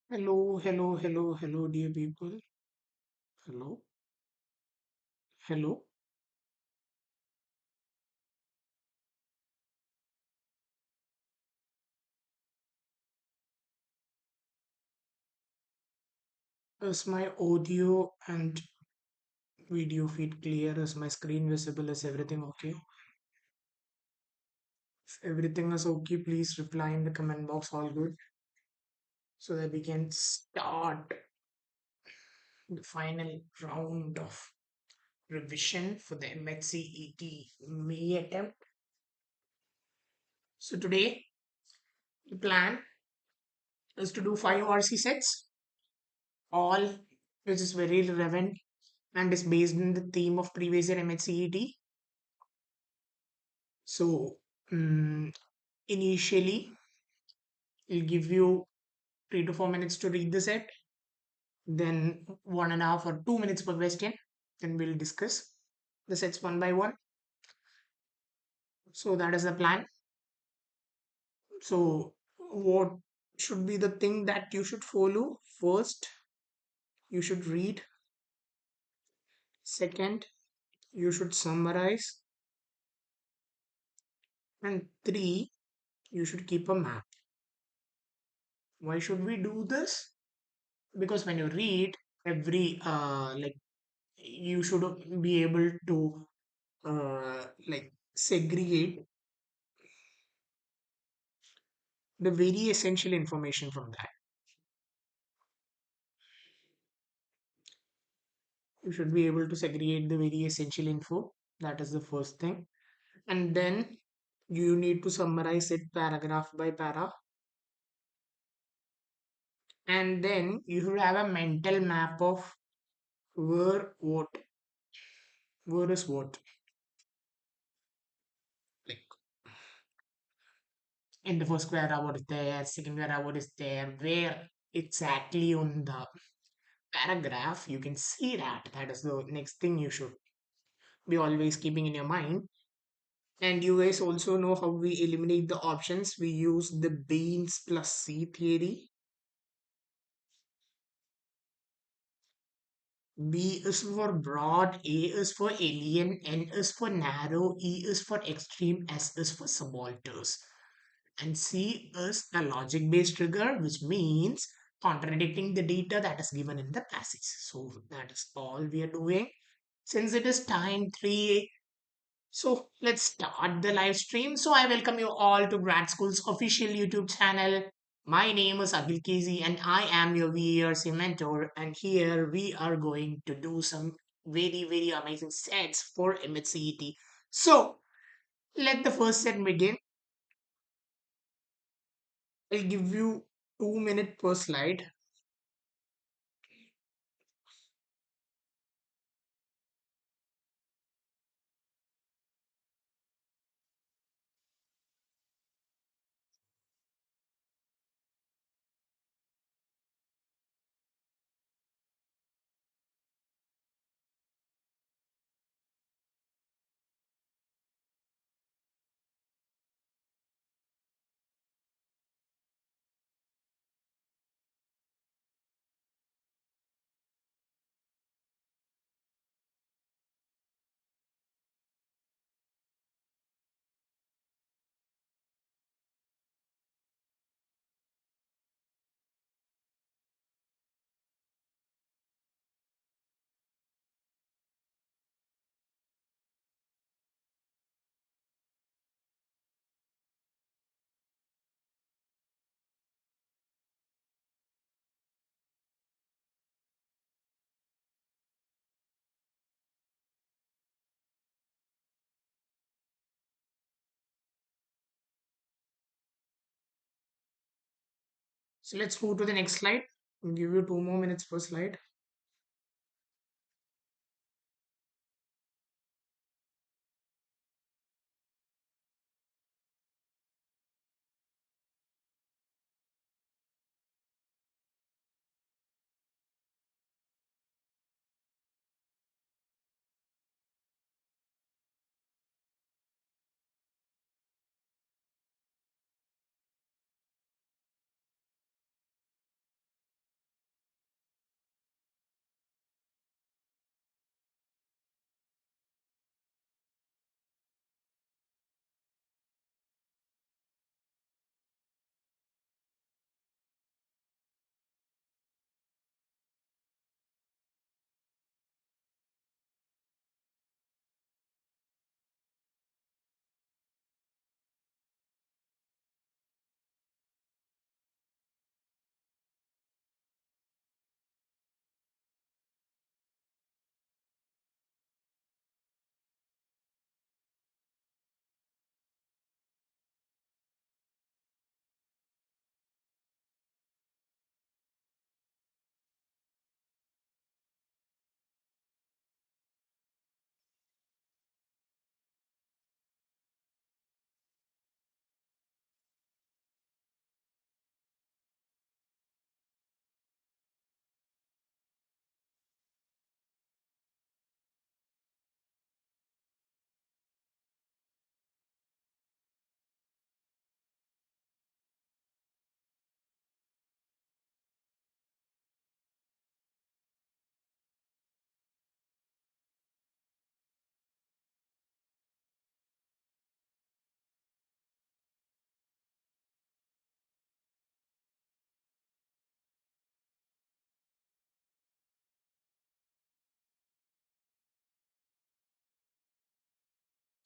Hello, hello, hello, hello, dear people. Hello, hello. Is my audio and video feed clear? Is my screen visible? Is everything okay? If everything is okay, please reply in the comment box, all good, so that we can start the final round of revision for the MHCET May attempt. So today, the plan is to do 5 RC sets, all which is very relevant and is based on the theme of previous year MHCET. So, initially, it'll give you 3 to 4 minutes to read the set, then 1.5 or 2 minutes per question. Then we'll discuss the sets one by one. So, that is the plan. So, what should be the thing that you should follow? First, you should read. Second, you should summarize. And three, you should keep a map. Why should we do this? Because when you read, every you should be able to segregate the very essential information from that. You should be able to segregate the very essential info. That is the first thing. And then you need to summarize it paragraph by para. And then you should have a mental map of where what, where is what. Like in the first paragraph, what is there, second paragraph, what is there, where exactly on the paragraph you can see that. That is the next thing you should be always keeping in your mind. And you guys also know how we eliminate the options. We use the Baines plus C theory. B is for broad, A is for alien, N is for narrow, E is for extreme, S is for subalters. And C is a logic based trigger, which means contradicting the data that is given in the passage. So that is all we are doing. Since it is time 3, so let's start the live stream. So I welcome you all to GradSkool's official YouTube channel. My name is Akhil KC and I am your VARC mentor. And here we are going to do some very, very amazing sets for MHCET. So let the first set begin. I'll give you 2 minutes per slide. So let's move to the next slide. I'll give you 2 more minutes per slide.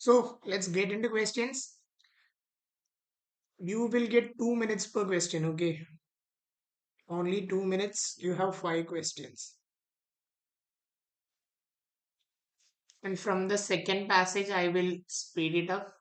So let's get into questions. You will get 2 minutes per question, okay? Only 2 minutes. You have five questions. And from the second passage, I will speed it up.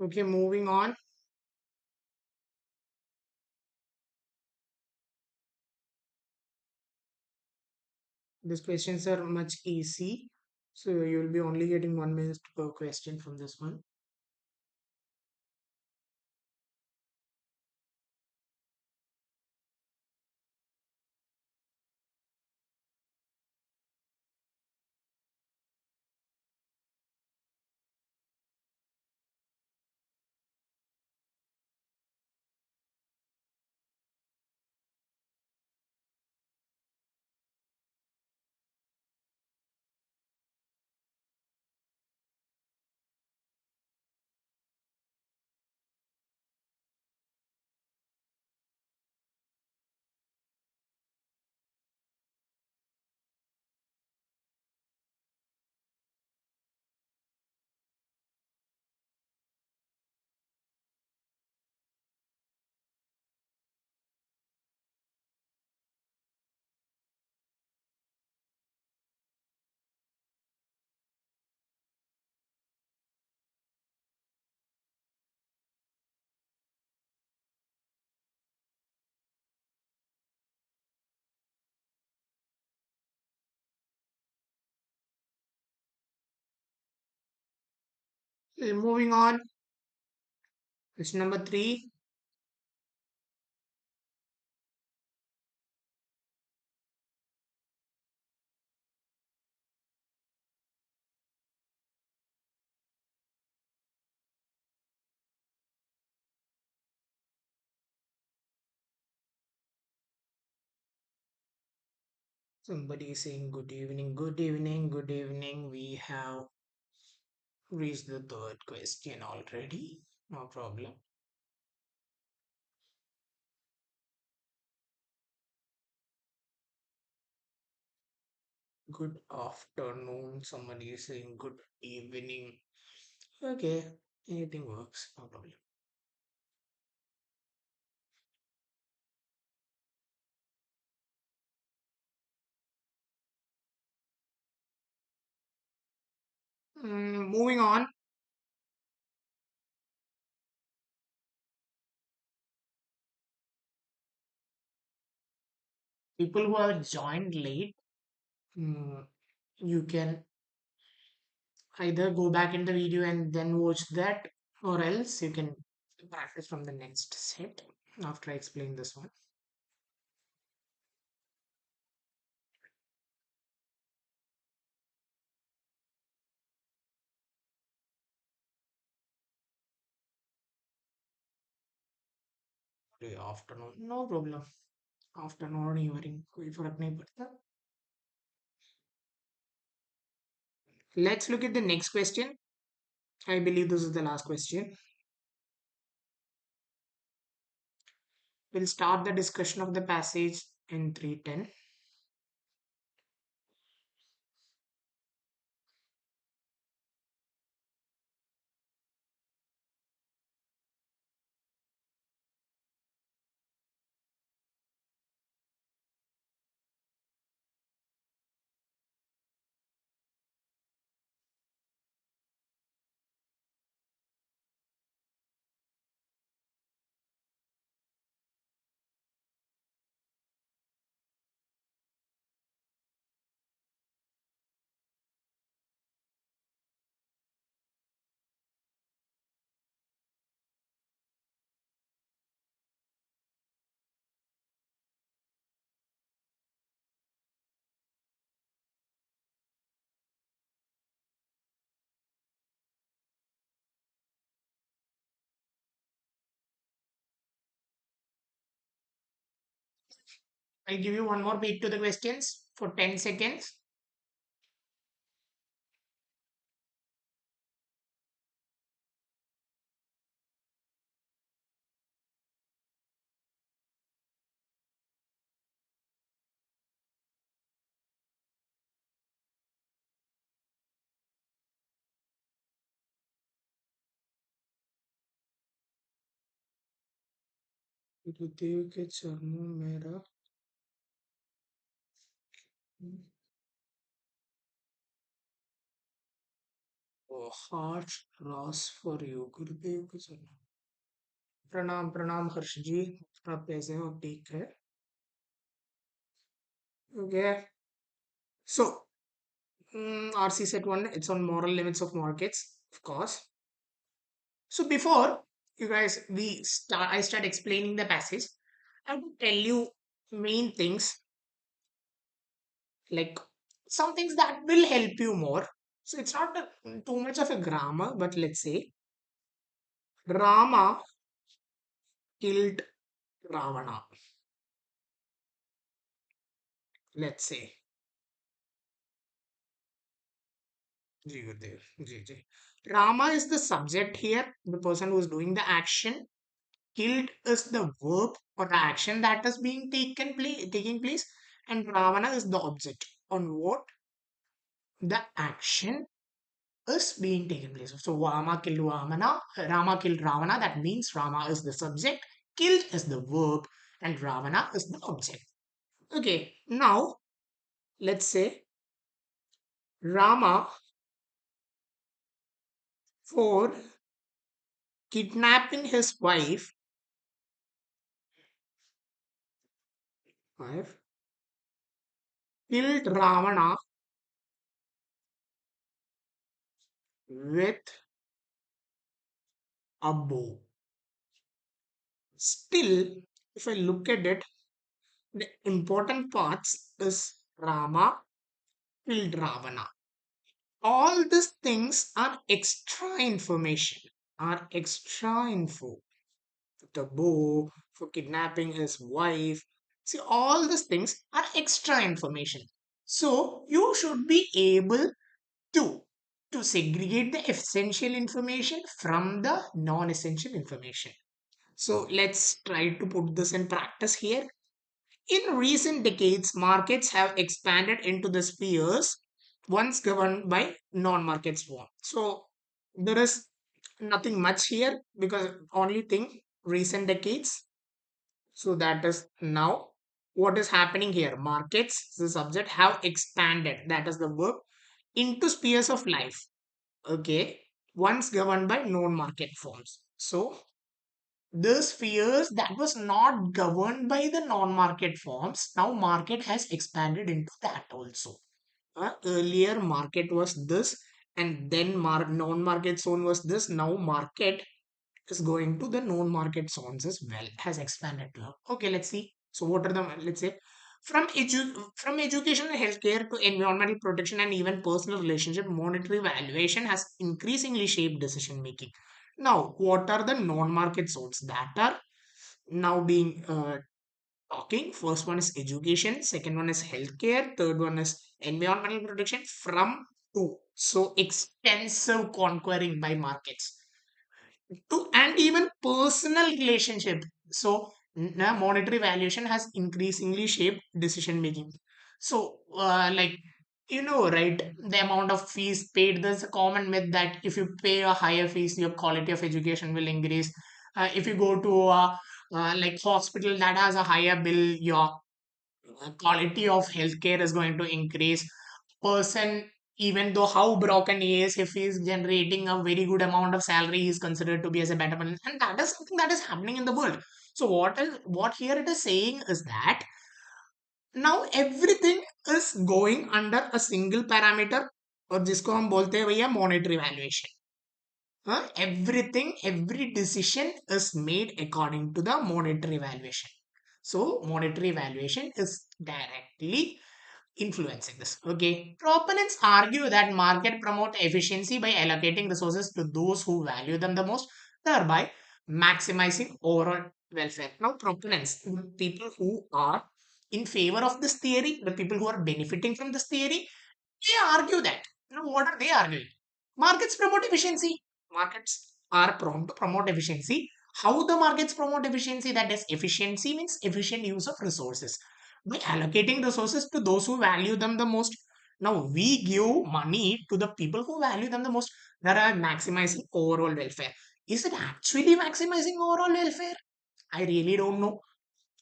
Okay, moving on. These questions are much easy. So you will be only getting 1 minute per question from this one. Moving on. Question number three. Somebody is saying good evening, good evening, good evening. We have reached the third question already. No problem. Good afternoon. Somebody is saying good evening. Okay, anything works. No problem. Moving on. People who have joined late, mm, you can either go back in the video and then watch that, or else you can practice from the next set after I explain this one. Good afternoon. No problem. Afternoon, evening, कोई फर्क नहीं पड़ता. Let's look at the next question. I believe this is the last question. We'll start the discussion of the passage in 3:10. I'll give you one more beat to the questions for 10 seconds. गुरुदेव के चरणों मेरा heart raws for you. गुरुदेव के चरणों प्रणाम प्रणाम हर्ष जी, आप कैसे हो? आप ठीक है? Okay. So, RC set one, it's on moral limits of markets, of course. So before you guys I start explaining the passage, I have to tell you main things, like some things that will help you more. So it's not too much of a grammar, but let's say Rama killed Ravana. Let's say. Ji Gurudev, ji ji. Rama is the subject here, the person who is doing the action. Killed is the verb or the action that is being taking place, and Ravana is the object on what the action is being taken place. So Rama killed Ravana, Rama killed Ravana. That means Rama is the subject, killed is the verb, and Ravana is the object. Okay, now let's say Rama for kidnapping his wife killed Ravana with a bow. Still, if I look at it, the important parts is Rama killed Ravana. All these things are extra information, are extra info. The bow, for kidnapping his wife. See, all these things are extra information. So you should be able to segregate the essential information from the non-essential information. So let's try to put this in practice here. In recent decades, markets have expanded into the spheres once governed by non-market form. So there is nothing much here because only thing recent decades. So that is now what is happening here. Markets, the subject, have expanded. That is the verb into spheres of life. Okay, once governed by non-market forms. So the spheres that was not governed by the non-market forms, now market has expanded into that also. Earlier market was this, and then non-market zone was this. Now market is going to the non-market zones as well, has expanded to. Okay, let's see. So what are the, let's say, from education and healthcare to environmental protection and even personal relationship, monetary valuation has increasingly shaped decision making. Now, what are the non-market zones that are now being talking? First one is education, second one is healthcare, third one is environmental protection from two. So extensive conquering by markets to, and even personal relationship. So monetary valuation has increasingly shaped decision making. So like, right, the amount of fees paid, there's a common myth that if you pay a higher fees, your quality of education will increase. If you go to a like hospital that has a higher bill, your quality of healthcare is going to increase. Person, even though how broken he is, if he is generating a very good amount of salary, he is considered to be as a better person, and that is something that is happening in the world. So what here it is saying is that now everything is going under a single parameter, और जिसको हम बोलते हैं भैया monetary valuation. Everything, every decision is made according to the monetary valuation. So monetary valuation is directly influencing this. Okay. Proponents argue that market promote efficiency by allocating resources to those who value them the most, thereby maximizing overall welfare. Now, proponents, people who are in favor of this theory, the people who are benefiting from this theory, they argue that. Now, what are they arguing? Markets promote efficiency. Markets are prone to promote efficiency. How the markets promote efficiency? That is, efficiency means efficient use of resources. By allocating resources to those who value them the most. Now, we give money to the people who value them the most, that are maximizing overall welfare. Is it actually maximizing overall welfare? I really don't know.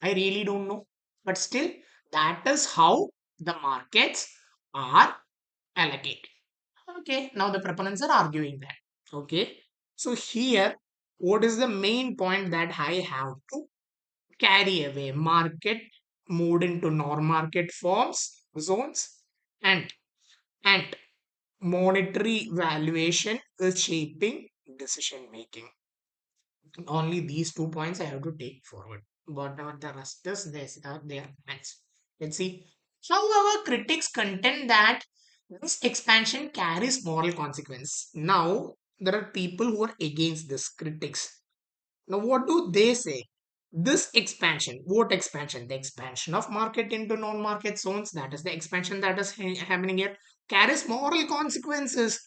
I really don't know. But still, that is how the markets are allocated. Okay, now the proponents are arguing that. Okay, so here, what is the main point that I have to carry away? Market moved into non-market forms, zones, and and monetary valuation is shaping decision making. Only these 2 points I have to take forward. But the rest is this, they are points. Let's see. However, critics contend that this expansion carries moral consequence. Now, there are people who are against this, critics. Now, what do they say? This expansion, what expansion? The expansion of market into non-market zones, that is the expansion that is happening here, carries moral consequences.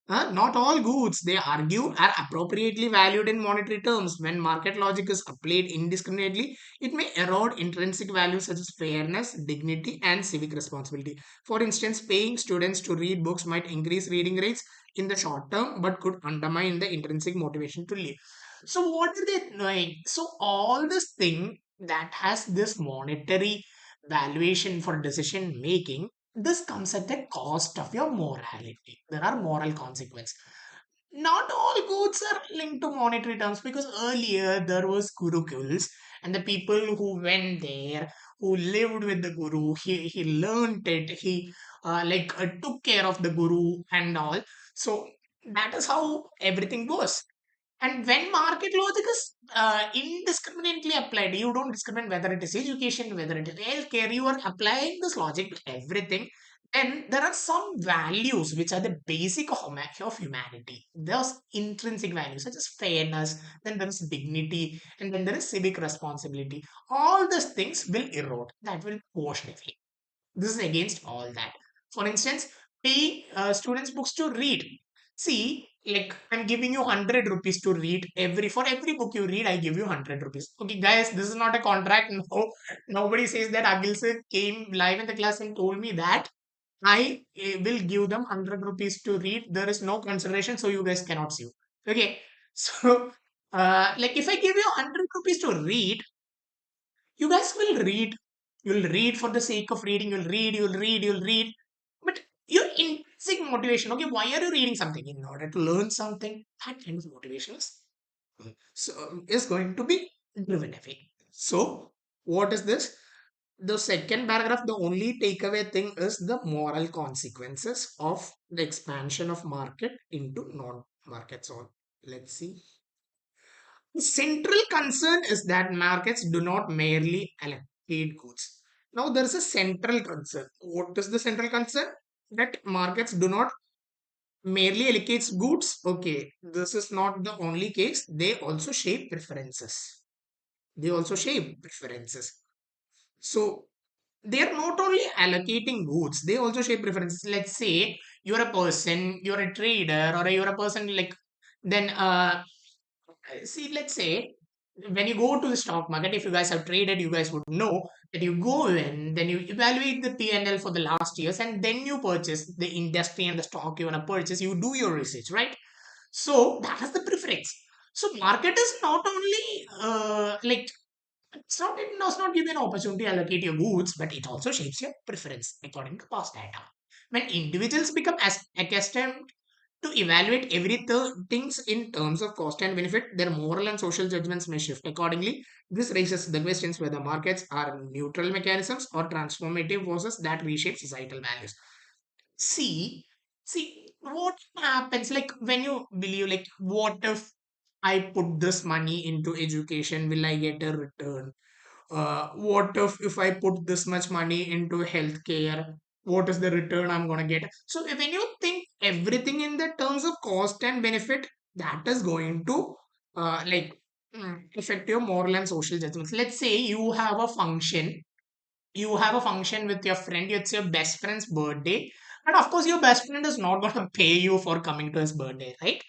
Not all goods, they argue, are appropriately valued in monetary terms. When market logic is applied indiscriminately, it may erode intrinsic values such as fairness, dignity, and civic responsibility. For instance, paying students to read books might increase reading rates in the short term, but could undermine the intrinsic motivation to live. So what are they doing? So all this thing that has this monetary valuation for decision making, this comes at the cost of your morality. There are moral consequences. Not all goods are linked to monetary terms, because earlier there was gurukuls, and the people who went there, who lived with the guru, he learned it, he took care of the guru and all. So that is how everything goes. And when market logic is indiscriminately applied, you don't discriminate whether it is education, whether it is healthcare, you are applying this logic to everything. Then there are some values which are the basic of humanity. There's intrinsic values such as fairness, then there is dignity, and then there is civic responsibility. All these things will erode, that will wash away. This is against all that. For instance, pay students books to read. See, like I'm giving you 100 rupees to read for every book you read, I give you 100 rupees. Okay, guys, this is not a contract. No, nobody says that. Akhil sir came live in the class and told me that I will give them 100 rupees to read. There is no consideration, so you guys cannot sue. Okay, so like if I give you 100 rupees to read, you guys will read. You'll read for the sake of reading. You'll read. But your intrinsic motivation, okay, why are you reading something? In order to learn something. That kind of motivation is going to be driven away. So, what is this? The second paragraph, the only takeaway thing is the moral consequences of the expansion of market into non-market zone. Let's see. The central concern is that markets do not merely allocate goods. Now, there is a central concern. What is the central concern? That markets do not merely allocate goods. Okay, this is not the only case. They also shape preferences. They also shape preferences. So, they are not only allocating goods, they also shape preferences. Let's say you're a person, you're a trader, or you're a person like, then see, let's say when you go to the stock market, if you guys have traded, you guys would know that you go in, then you evaluate the P&L for the last years, and then you purchase the industry and the stock you want to purchase. You do your research, right? So that is the preference. So market is not only it does not give you an opportunity to allocate your goods, but it also shapes your preference according to past data. When individuals become as accustomed to evaluate everything in terms of cost and benefit, their moral and social judgments may shift accordingly. This raises the questions whether markets are neutral mechanisms or transformative forces that reshape societal values. See, see what happens like when you believe, like, what if I put this money into education, will I get a return? What if I put this much money into healthcare? What is the return I'm gonna get? So when you think everything in the terms of cost and benefit, that is going to affect your moral and social judgments. Let's say you have a function you have a function with your friend, it's your best friend's birthday, and of course your best friend is not going to pay you for coming to his birthday, right?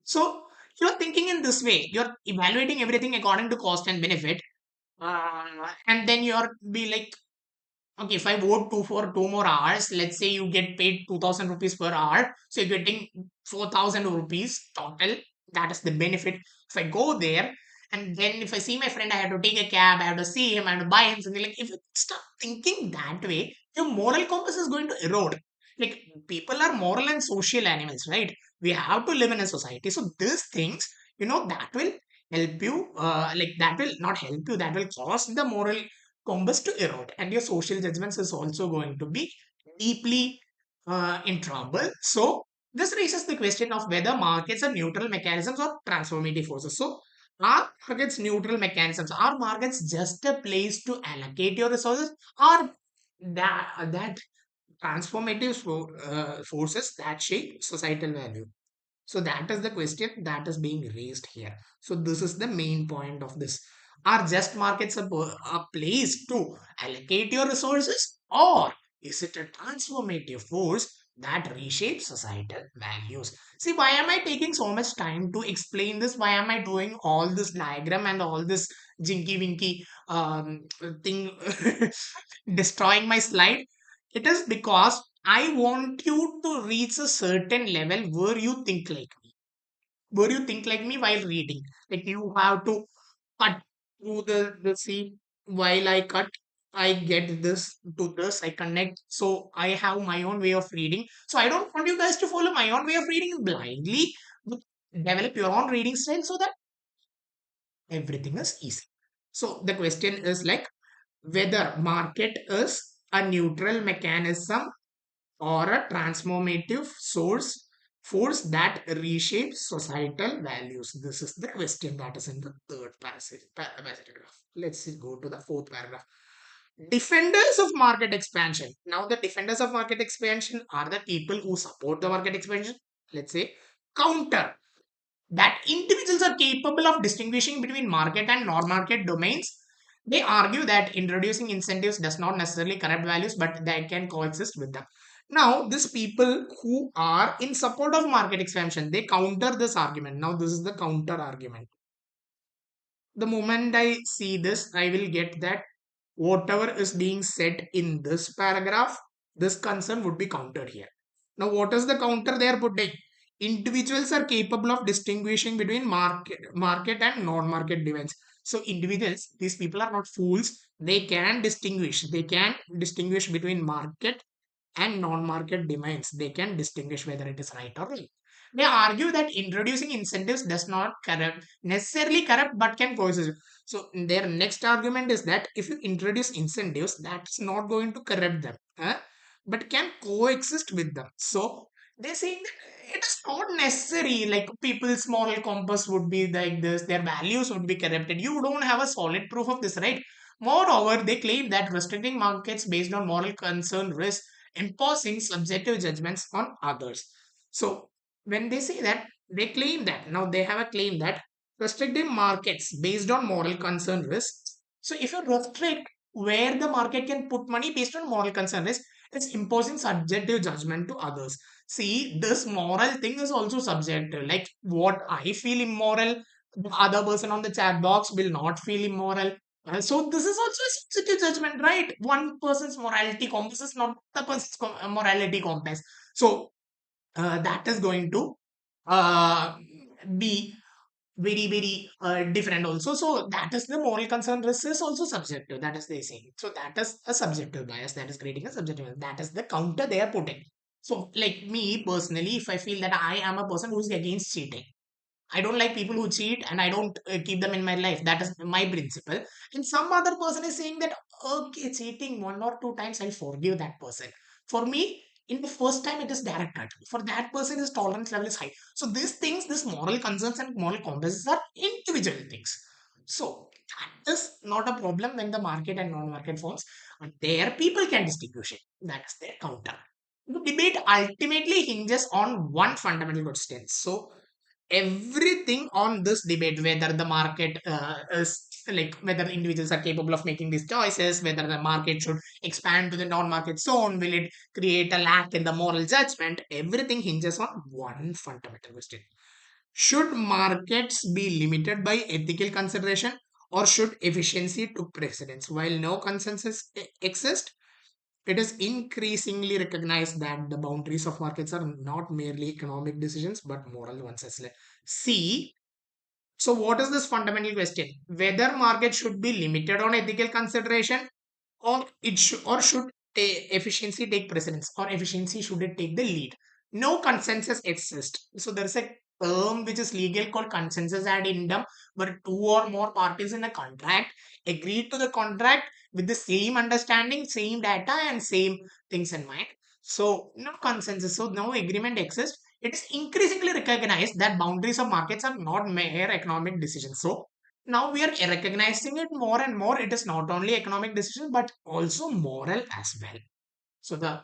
So you're thinking in this way, you're evaluating everything according to cost and benefit, and then you're be like, okay, if I vote two for 2 more hours, let's say you get paid 2,000 rupees per hour. So you're getting 4,000 rupees total. That is the benefit. If I go there and then if I see my friend, I have to take a cab, I have to see him, I have to buy him something. Like if you start thinking that way, your moral compass is going to erode. Like people are moral and social animals, right? We have to live in a society. So these things, that will help you, like that will not help you, that will cause the moral compass to erode, and your social judgments is also going to be deeply in trouble. So this raises the question of whether markets are neutral mechanisms or transformative forces. So are markets neutral mechanisms? Are markets just a place to allocate your resources, or that transformative forces that shape societal value? So that is the question that is being raised here. So this is the main point of this. Are just markets a place to allocate your resources, or is it a transformative force that reshapes societal values? See, why am I taking so much time to explain this? Why am I doing all this diagram and all this jinky winky thing destroying my slide? It is because I want you to reach a certain level where you think like me. Where you think like me while reading. Like you have to cut through the scene while I cut. I get this to this, I connect. So I have my own way of reading. So I don't want you guys to follow my own way of reading blindly. But develop your own reading style so that everything is easy. So the question is like whether market is a neutral mechanism or a transformative force that reshapes societal values. This is the question that is in the third paragraph. Let's go to the fourth paragraph. Defenders of market expansion. Now, the defenders of market expansion are the people who support the market expansion. Let's say counter that individuals are capable of distinguishing between market and non-market domains. They argue that introducing incentives does not necessarily corrupt values, but they can coexist with them. Now, these people who are in support of market expansion, they counter this argument. Now, this is the counter argument. The moment I see this, I will get that whatever is being said in this paragraph, this concern would be countered here. Now, what is the counter they are putting? Individuals are capable of distinguishing between market and non-market events. So, individuals, these people are not fools. They can distinguish. They can distinguish between market and non-market demands. They can distinguish whether it is right or wrong. They argue that introducing incentives does not necessarily corrupt but can coexist. So their next argument is that if you introduce incentives, that's not going to corrupt them, but can coexist with them. So they're saying that it is not necessary. Like people's moral compass would be like this, their values would be corrupted. You don't have a solid proof of this, right? Moreover, they claim that restricting markets based on moral concern risks imposing subjective judgments on others. So when they say that, they claim that now they have a claim that restricting markets based on moral concern risks. So if you restrict where the market can put money based on moral concern risk, it's imposing subjective judgment to others. See, this moral thing is also subjective. Like what I feel immoral, the other person on the chat box will not feel immoral. So this is also a subjective judgment, right? One person's morality compass is not the person's morality compass. So that is going to uh, be very different also. So that is the moral concern risk is also subjective. That is they saying. So that is a subjective bias that is creating a subjective bias. That is the counter they are putting. So like me personally, if I feel that I am a person who is against cheating, I don't like people who cheat and I don't keep them in my life. That is my principle. And some other person is saying that, okay, cheating 1 or 2 times, I'll forgive that person. For me, in the first time, it is direct cut. For that person, his tolerance level is high. So these things, these moral concerns and moral compasses are individual things. So that is not a problem when the market and non-market forms. And there, people can distinguish it. That is their counter. The debate ultimately hinges on one fundamental question. So everything on this debate, whether the market is like, whether individuals are capable of making these choices, whether the market should expand to the non-market zone, will it create a lack in the moral judgment, everything hinges on one fundamental question: should markets be limited by ethical consideration, or should efficiency took precedence? While no consensus exists, it is increasingly recognized that the boundaries of markets are not merely economic decisions but moral ones as well. See, so what is this fundamental question? Whether market should be limited on ethical consideration, or it should, or should efficiency take precedence, or efficiency should it take the lead? No consensus exists. So there is a term which is legal called consensus ad indem, where two or more parties in a contract agreed to the contract with the same understanding, same data, and same things in mind. So no consensus, so no agreement exists. It is increasingly recognized that boundaries of markets are not mere economic decisions. So now we are recognizing it more and more. It is not only economic decision but also moral as well. So the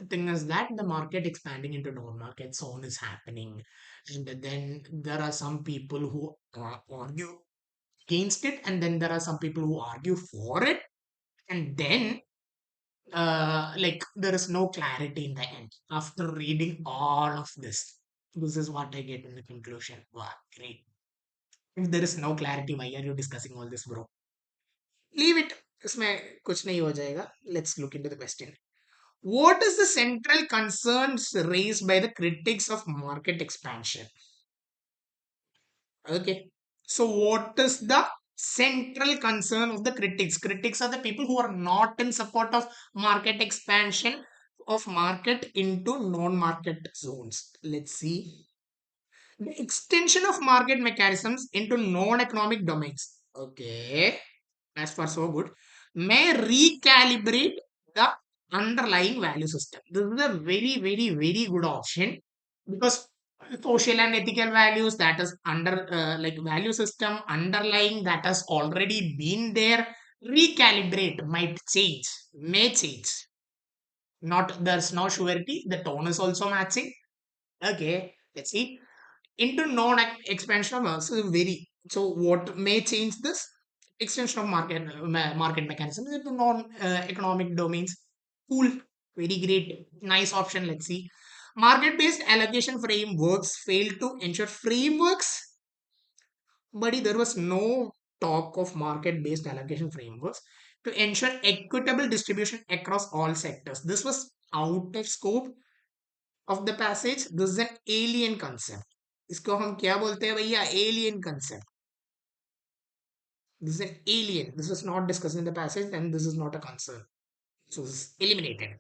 thing is that the market expanding into non-market zone is happening, and then there are some people who argue against it, and then there are some people who argue for it, and then like there is no clarity in the end after reading all of this. This is what I get in the conclusion. Wow, great. If there is no clarity, why are you discussing all this, bro? Leave it. इसमें कुछ नहीं हो जाएगा. Let's look into the question. What is the central concerns raised by the critics of market expansion? Okay. So what is the central concern of the critics? Critics are the people who are not in support of market expansion of market into non-market zones. Let's see. The extension of market mechanisms into non-economic domains. Okay. As far so good, may recalibrate the underlying value system. This is a very, very, very good option, because social and ethical values that is under like value system underlying that has already been there, recalibrate might change, may change. Not, there's no surety. The tone is also matching. Okay, let's see. Into non-expansion of so very, so what may change this? Extension of market mechanisms into non economic domains. Cool, very great, nice option. Let's see. Market-based allocation frameworks fail to ensure frameworks. Buddy, there was no talk of market-based allocation frameworks to ensure equitable distribution across all sectors. This was out of scope of the passage. This is an alien concept. इसको हम क्या बोलते हैं भैया? Alien concept. This is an alien. This is not discussed in the passage, and this is not a concern. So this is eliminated.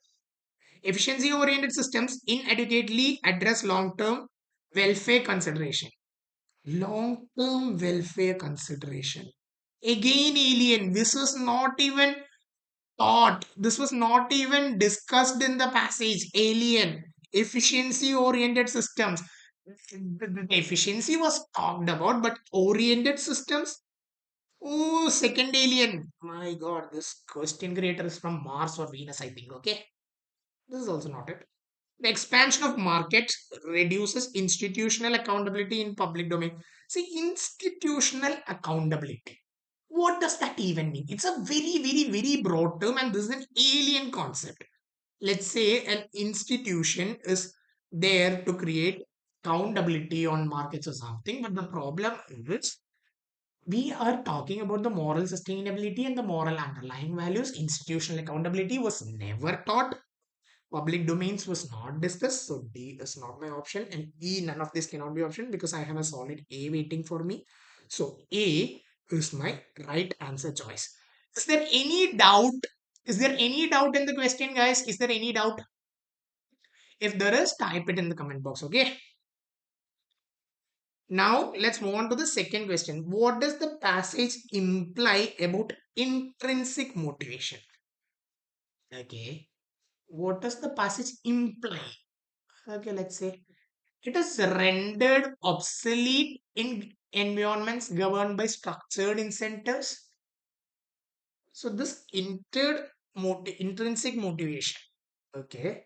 Efficiency oriented systems inadequately address long term welfare consideration. Long term welfare consideration. Again, alien. This was not even thought. This was not even discussed in the passage. Alien. Efficiency oriented systems. The efficiency was talked about, but oriented systems. Oh, second alien. My god, this question creator is from Mars or Venus, I think. Okay. This is also not it. The expansion of markets reduces institutional accountability in public domain. See, institutional accountability. What does that even mean? It's a very, very, very broad term, and this is an alien concept. Let's say an institution is there to create accountability on markets or something, but the problem is we are talking about the moral sustainability and the moral underlying values. Institutional accountability was never taught. Public domains was not discussed. So D is not my option. And E, none of this cannot be option because I have a solid A waiting for me. So A is my right answer choice. Is there any doubt? Is there any doubt in the question, guys? Is there any doubt? If there is, type it in the comment box. Okay. Now, let's move on to the second question. What does the passage imply about intrinsic motivation? Okay. What does the passage imply? Okay, let's say it is rendered obsolete in environments governed by structured incentives. So, this intrinsic motivation, okay,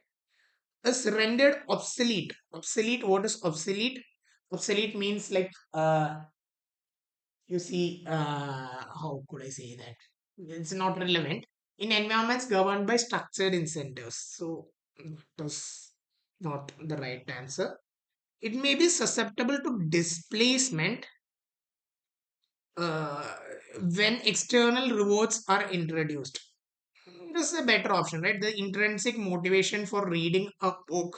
is rendered obsolete. Obsolete, what is obsolete? Obsolete means like you see, how could I say that? It's not relevant in environments governed by structured incentives. So that's not the right answer. It may be susceptible to displacement uh, when external rewards are introduced. This is a better option, right? The intrinsic motivation for reading a book.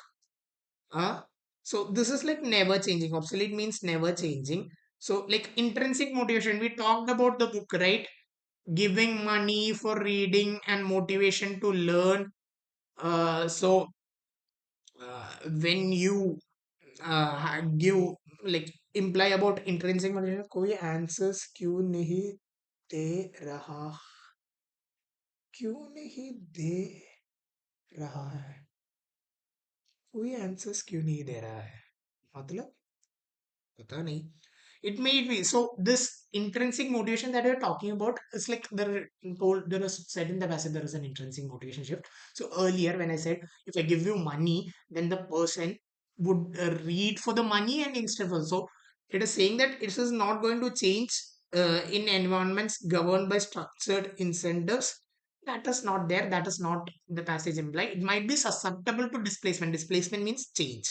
Uh, so this is like never changing. Obsolete means never changing. So like intrinsic motivation, we talked about the book, right? Giving money for reading and motivation to learn. So when you give like imply about intrinsic motivation, कोई answers क्यों नहीं दे रहा क्यों नहीं दे रहा है कोई answers क्यों नहीं दे रहा है मतलब पता नहीं. It may be so. This intrinsic motivation that we're talking about is like there is said in the passage there is an intrinsic motivation shift. So earlier when I said if I give you money, then the person would read for the money and instead of so it is saying that it is not going to change in environments governed by structured incentives. That is not there. That is not the passage imply. It might be susceptible to displacement. Displacement means change.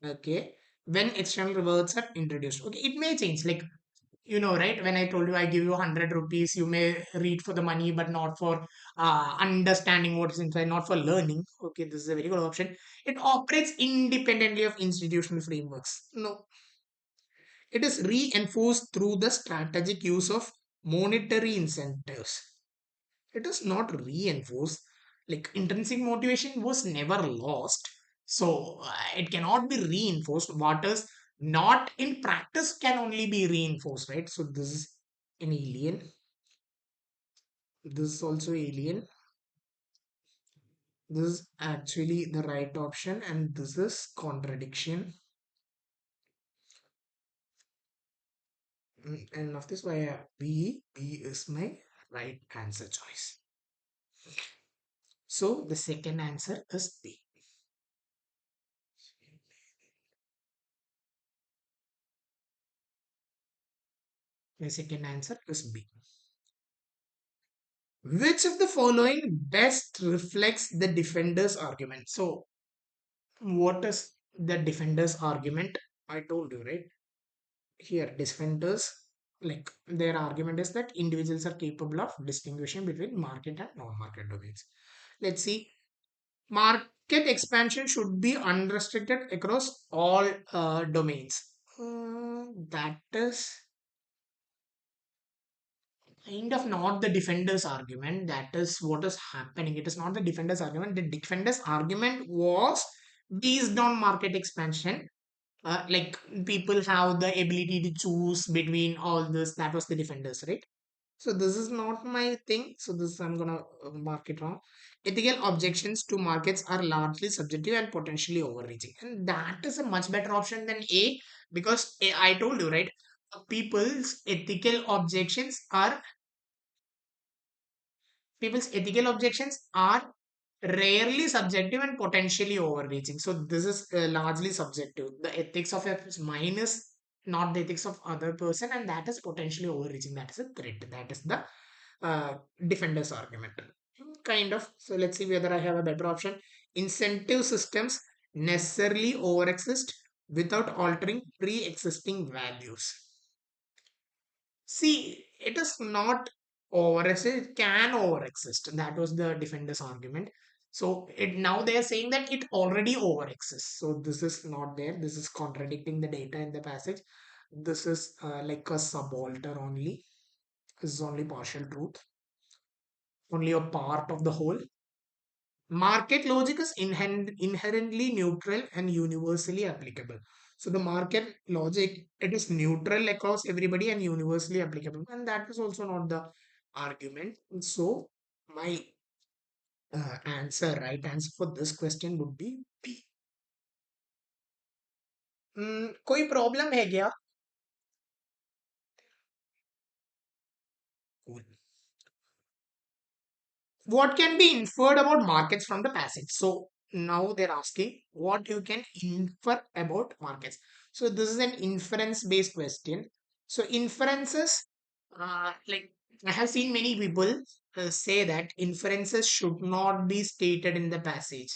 Okay. When external rewards are introduced. Okay, it may change. Like, right? When I told you I give you 100 rupees, you may read for the money, but not for understanding what is inside, not for learning. Okay, this is a very good option. It operates independently of institutional frameworks. No, it is reinforced through the strategic use of monetary incentives. It is not reinforced. Like intrinsic motivation was never lost, so it cannot be reinforced. What is not in practice can only be reinforced, right? So this is an alien, this is also alien, this is actually the right option, and this is contradiction. And of this why B is my right answer choice. So the second answer is B. The second answer is B. Which of the following best reflects the defender's argument? So, what is the defender's argument? I told you, right? Here, defenders, like their argument is that individuals are capable of distinguishing between market and non-market domains. Let's see. Market expansion should be unrestricted across all domains. That is kind of not the defender's argument. That is what is happening. It is not the defender's argument. The defender's argument was based on market expansion. Like people have the ability to choose between all this. That was the defenders, right? So this is not my thing. So this I'm gonna mark it wrong. Ethical objections to markets are largely subjective and potentially overreaching, and that is a much better option than A because I told you, right? People's ethical objections are people's ethical objections are rarely subjective and potentially overreaching. So this is largely subjective. The ethics of mine is not the ethics of other person, and that is potentially overreaching. That is a threat. That is the defender's argument. Kind of. So let's see whether I have a better option. Incentive systems necessarily overexist without altering pre-existing values. See, it is not overexist, it can overexist. That was the defender's argument. So it now they are saying that it already overexists. So this is not there. This is contradicting the data in the passage. This is like a subalter only. This is only partial truth, only a part of the whole. Market logic is inherently neutral and universally applicable. So the market logic, it is neutral across everybody and universally applicable. And that is also not the argument. So my right answer for this question would be B. कोई problem है क्या? Cool. What can be inferred about markets from the passage? So now they're asking what you can infer about markets. So this is an inference based question. So inferences, like I have seen many people say that inferences should not be stated in the passage,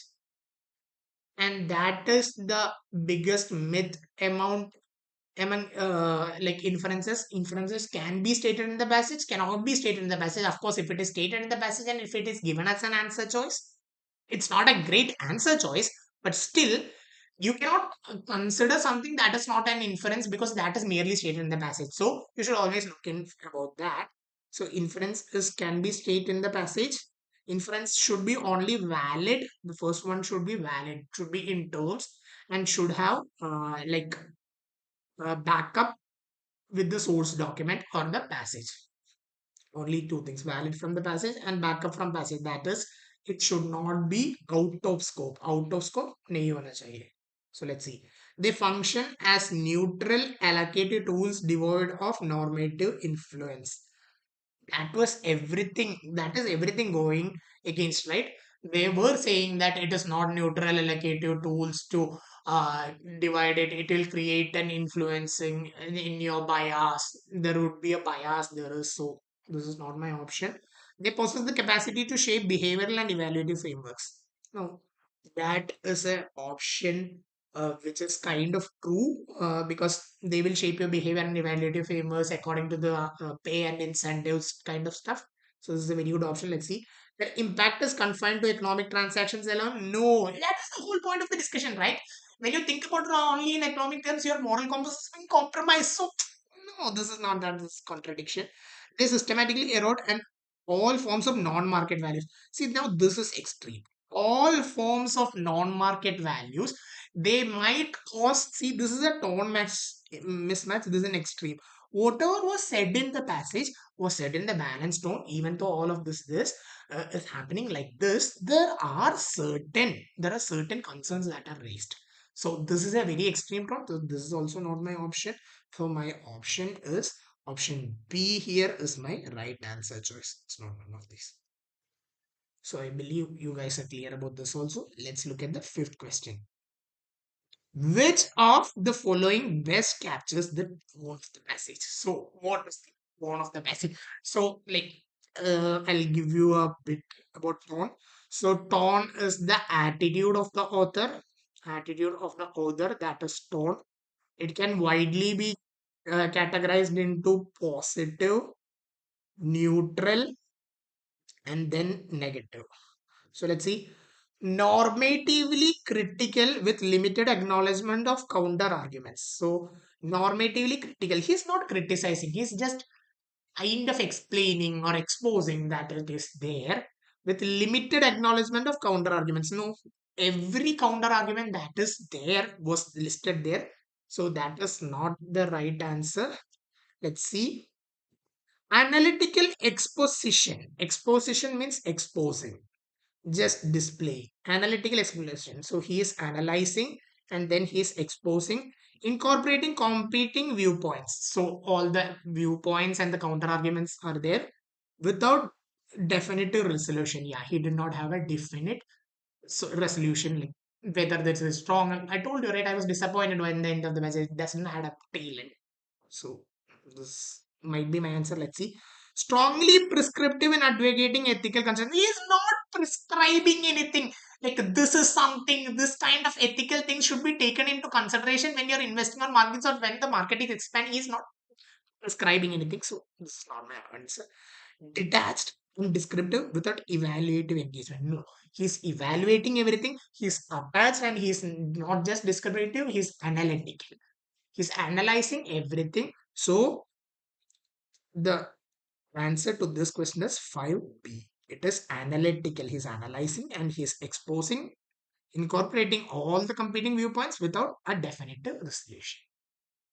and that is the biggest myth among like inferences can be stated in the passage, cannot be stated in the passage. Of course, if it is stated in the passage and if it is given as an answer choice, it's not a great answer choice, but still you cannot consider something that is not an inference because that is merely stated in the passage. So you should always look in about that. So inference is can be stated in the passage. Inference should be only valid. The first one should be valid, should be in terms, and should have like backup with the source document or the passage. Only two things: valid from the passage and backup from passage. That is, it should not be out of scope. Out of scope नहीं होना चाहिए. So let's see. They function as neutral allocated tools devoid of normative influence. That is everything going against, right? They were saying that it is not neutral allocative tools to uh, divide it. It will create an influencing in your bias. There would be a bias there is. So this is not my option. They possess the capacity to shape behavioral and evaluative frameworks. No, that is an option which is kind of true because they will shape your behavior and evaluative frameworks according to the pay and incentives kind of stuff. So this is a very good option. Let's see. The impact is confined to economic transactions alone. No, that is the whole point of the discussion, right? When you think about it only in economic terms, your moral compass is being compromised. So no, this is not that. This is contradiction. They systematically erode and all forms of non-market values. See, now this is extreme. All forms of non-market values, they might cause. See, this is a tone mismatch. This is an extreme. Whatever was said in the passage was said in the balanced tone. Even though all of this is happening like this, there are certain concerns that are raised. So this is a very extreme tone. So this is also not my option. So my option is option B. Here is my right answer choice. It's not one of these. So I believe you guys are clear about this also. Let's look at the fifth question. Which of the following best captures the tone of the passage? So what is the tone of the passage? So like I'll give you a bit about tone. So tone is the attitude of the author. Attitude of the author, that is tone. It can widely be categorized into positive, neutral, and then negative. So let's see. Normatively critical with limited acknowledgement of counter arguments. So normatively critical. He's not criticizing. He's just kind of explaining or exposing that it is there with limited acknowledgement of counter arguments. No, every counter argument that is there was listed there. So that is not the right answer. Let's see. Analytical exposition. Exposition means exposing, just display. Analytical explanation. So he is analyzing and then he is exposing, incorporating competing viewpoints. So all the viewpoints and the counter arguments are there without definitive resolution. Yeah, he did not have a definite resolution, like whether this is strong. I told you, right? I was disappointed when the end of the message doesn't have a tail end. So this might be my answer. Let's see. Strongly prescriptive in advocating ethical concerns. He is not prescribing anything. Like this is something, this kind of ethical things should be taken into consideration when you're investing on markets or when the market is expanding. He is not prescribing anything. So this is not my answer. Detached and descriptive without evaluative engagement. No, he's evaluating everything. He's attached and he's not just descriptive, he's analytical. He's analyzing everything. So the answer to this question is 5B. It is analytical. He's analyzing and he's exposing, incorporating all the competing viewpoints without a definitive resolution.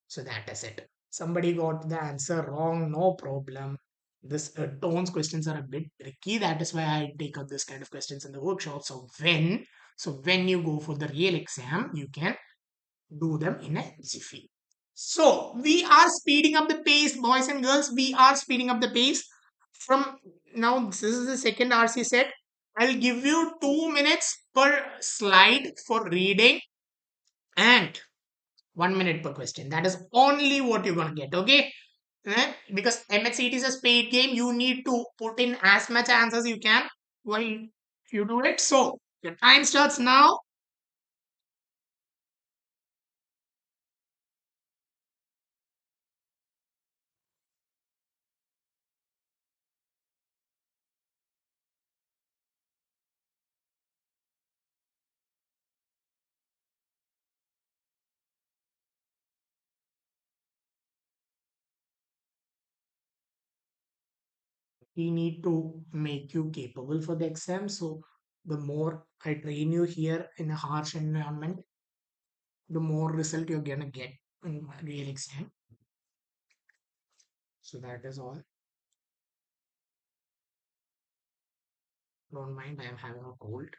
So that is it. Somebody got the answer wrong, no problem. This tones questions are a bit tricky. That is why I take up this kind of questions in the workshop. So when you go for the real exam, you can do them in a jiffy. So we are speeding up the pace, boys and girls. We are speeding up the pace. From now, this is the second RC set. I'll give you 2 minutes per slide for reading, and 1 minute per question. That is only what you're gonna get. Okay. Because MHCT is a paid game, you need to put in as much answers you can while you do it. So your time starts now. We need to make you capable for the exam. So the more I train you here in a harsh environment, the more result you're gonna get in my real exam. So that is all. Don't mind, I am having a cold.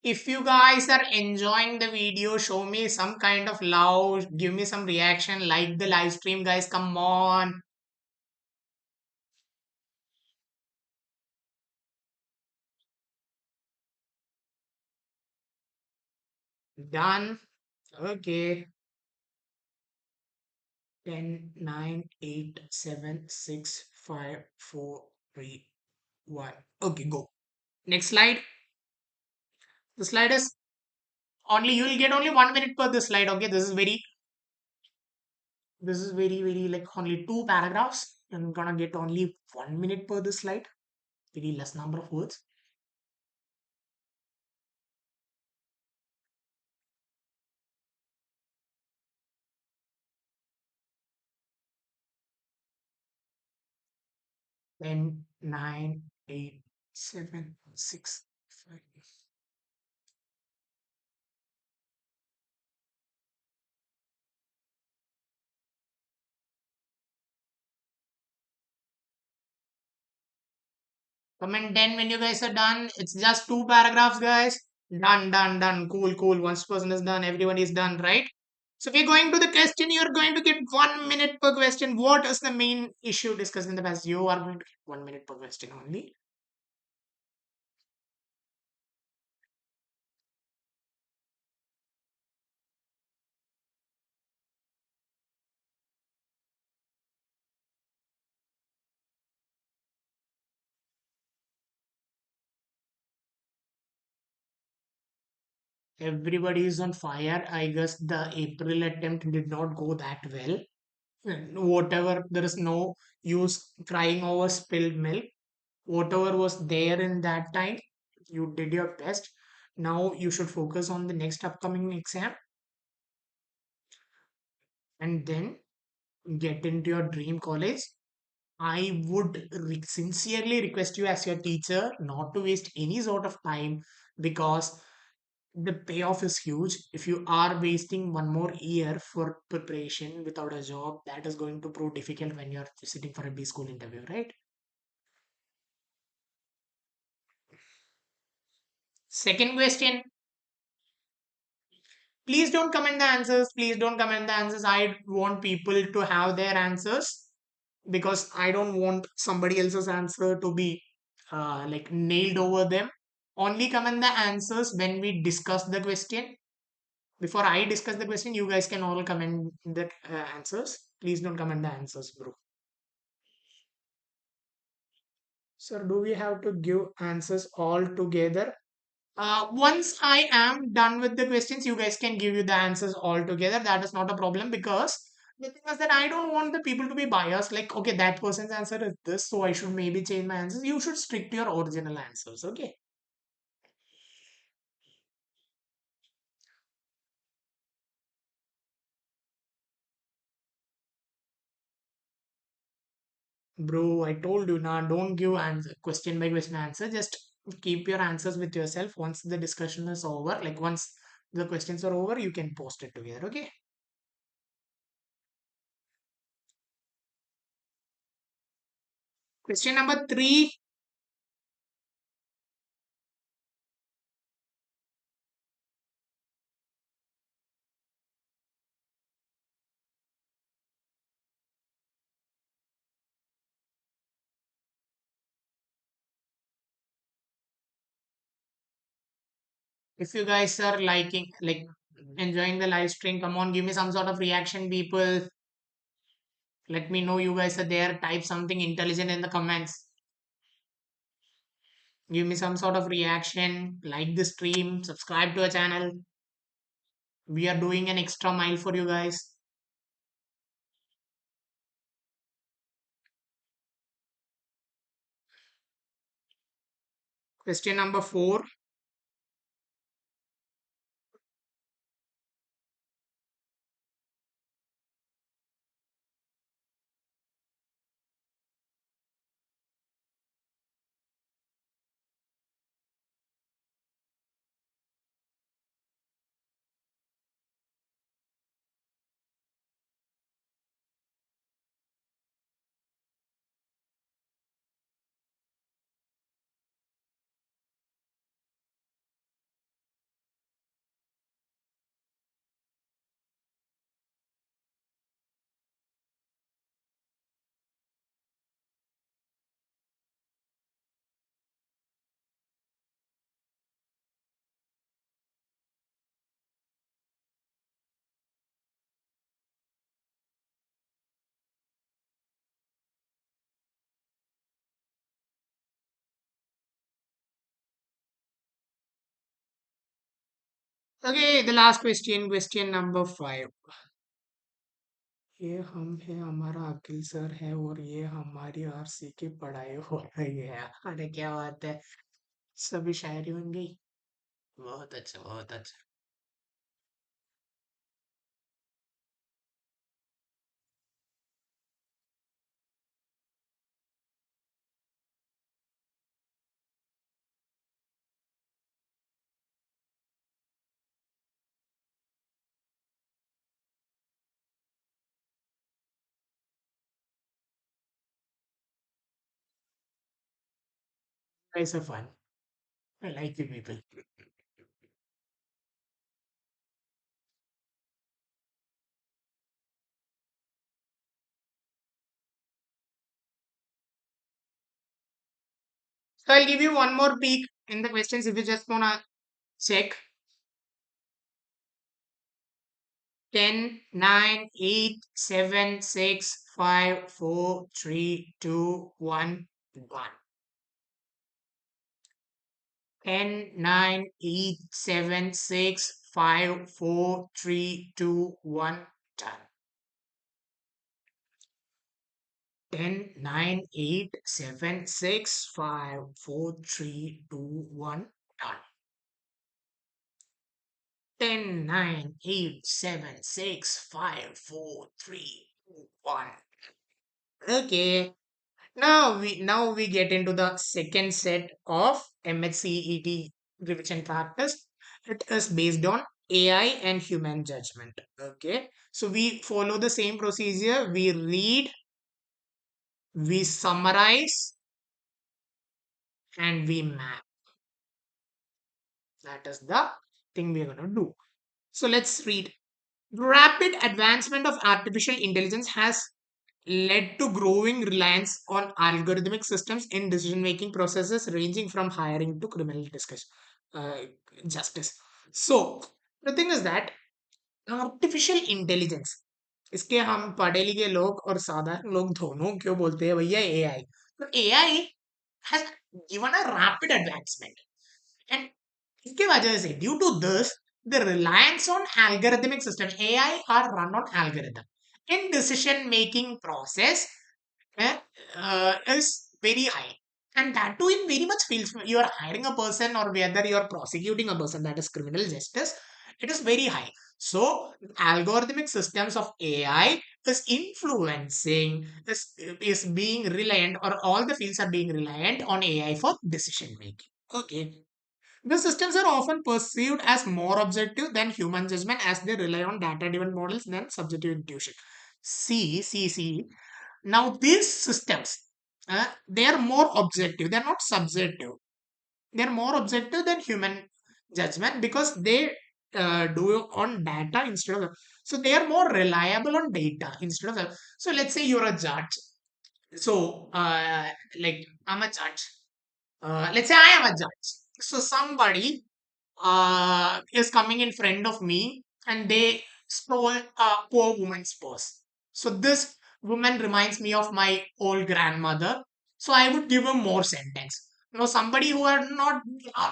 If you guys are enjoying the video, show me some kind of love, give me some reaction, like the live stream, guys. Come on. Done. Okay. 10, 9, 8, 7, 6, 5, 4, 3, 1. Okay, go. Next slide. The slide is only, you will get only 1 minute per this slide. Okay, this is very like only two paragraphs. I'm gonna get only 1 minute per this slide. Very less number of words. 10, 9, 8, 7, 6, 5. Comment 10 when you guys are done. It's just two paragraphs, guys. Done, done, done. Cool, cool. Once person is done, everyone is done, right? So we're going to the question. You're going to get 1 minute per question. What is the main issue discussed in the past? You are going to get 1 minute per question only. Everybody is on fire. I guess the April attempt did not go that well. Whatever, there is no use crying over spilled milk. Whatever was there in that time, you did your best. Now you should focus on the next upcoming exam and then get into your dream college. I would sincerely request you as your teacher not to waste any sort of time, because the payoff is huge. If you are wasting one more year for preparation without a job, that is going to prove difficult when you're sitting for a B school interview, right? Second question. Please don't comment the answers. Please don't comment the answers. I want people to have their answers, because I don't want somebody else's answer to be like nailed over them. Only comment the answers when we discuss the question. Before I discuss the question, you guys can all comment the answers. Please don't comment the answers, bro. Sir, do we have to give answers all together? Once I am done with the questions, you guys can give you the answers all together. That is not a problem, because the thing is that I don't want the people to be biased. Like, okay, that person's answer is this, so I should maybe change my answers. You should stick to your original answers. Okay. Bro, I told you now, don't give answer, question by question answer. Just keep your answers with yourself. Once the discussion is over, like once the questions are over, you can post it together. Okay. Question number three. If you guys are liking, like enjoying the live stream, come on, give me some sort of reaction, people. Let me know you guys are there. Type something intelligent in the comments. Give me some sort of reaction. Like the stream. Subscribe to our channel. We are doing an extra mile for you guys. Question number four. Okay, the last question. Question number five. ये हम है हमारा अखिल sir है और ये हमारी RC की पढ़ाई हो रही है। अरे क्या बात है। सभी शायरी बन गई। बहुत अच्छा, बहुत अच्छा। Guys are fun. I like you people. So I'll give you one more peek in the questions if you just wanna check. 10, 9, 8, 7, 6, 5, 4, 3, 2, 1, 1. 10, 9, 8, 7, 6, 5, 4, 3, 2, 1, done. 10, 9, 8, 7, 6, 5, 4, 3, 2, 1, done. 10, 9, 8, 7, 6, 5, 4, 3, 2, 1. Okay. Now we get into the second set of MHCET revision practice. It is based on AI and human judgment. Okay. So we follow the same procedure. We read, we summarize, and we map. That is the thing we're gonna do. So let's read. Rapid advancement of artificial intelligence has led to growing reliance on algorithmic systems in decision making processes ranging from hiring to criminal discussion, uh, justice. So, the thing is that artificial intelligence इसके हम पढ़े लिखे लोग और साधारण लोग दोनों क्यों बोलते हैं भैया एआई तो AI has given a rapid advancement and इसके वजह से due to this the reliance on algorithmic system AI are run on algorithm in decision making process is very high. And that too in very much fields. You are hiring a person or whether you are prosecuting a person, that is criminal justice. It is very high. So algorithmic systems of AI is influencing, is being reliant, or all the fields are being reliant on AI for decision making. Okay. The systems are often perceived as more objective than human judgment as they rely on data driven models than subjective intuition. See. Now, these systems, they are more objective, they're not subjective. They're more objective than human judgment because they do it on data instead of. So, they are more reliable on data instead of. So, let's say you're a judge. So, like, I'm a judge. Let's say I am a judge. So, somebody is coming in front of me and they stole a poor woman's purse. So this woman reminds me of my old grandmother. So I would give him more sentence. Somebody who are not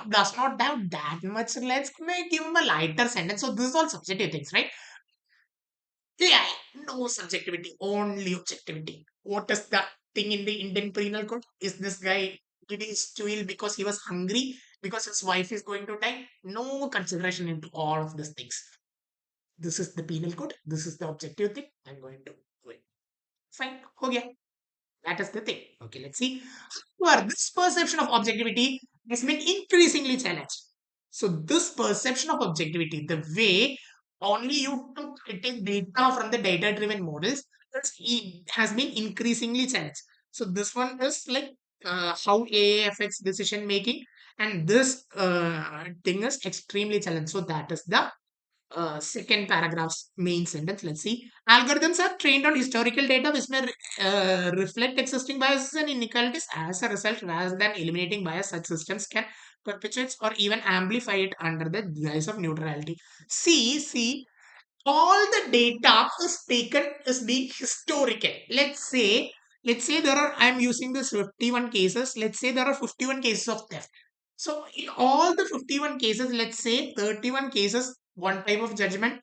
does not have that much. Let's may give him a lighter sentence. So this is all subjective things, right? Yeah, no subjectivity, only objectivity. What is the thing in the Indian Penal Code? Is this guy did he steal because he was hungry? Because his wife is going to die? No consideration into all of these things. This is the penal code. This is the objective thing. I'm going to do it. Fine. Okay. That is the thing. Okay, let's see. However, this perception of objectivity has been increasingly challenged. So, this perception of objectivity, the way only you to take data from the data driven models, has been increasingly challenged. So, this one is like how AI affects decision making, and this thing is extremely challenged. So, that is the second paragraph's main sentence. Let's see. Algorithms are trained on historical data which may reflect existing biases and inequalities. As a result, rather than eliminating bias, such systems can perpetuate or even amplify it under the guise of neutrality. See, all the data is taken is being historical. Let's say there are, I'm using this 51 cases. Let's say there are 51 cases of theft. So in all the 51 cases, let's say 31 cases, one type of judgment,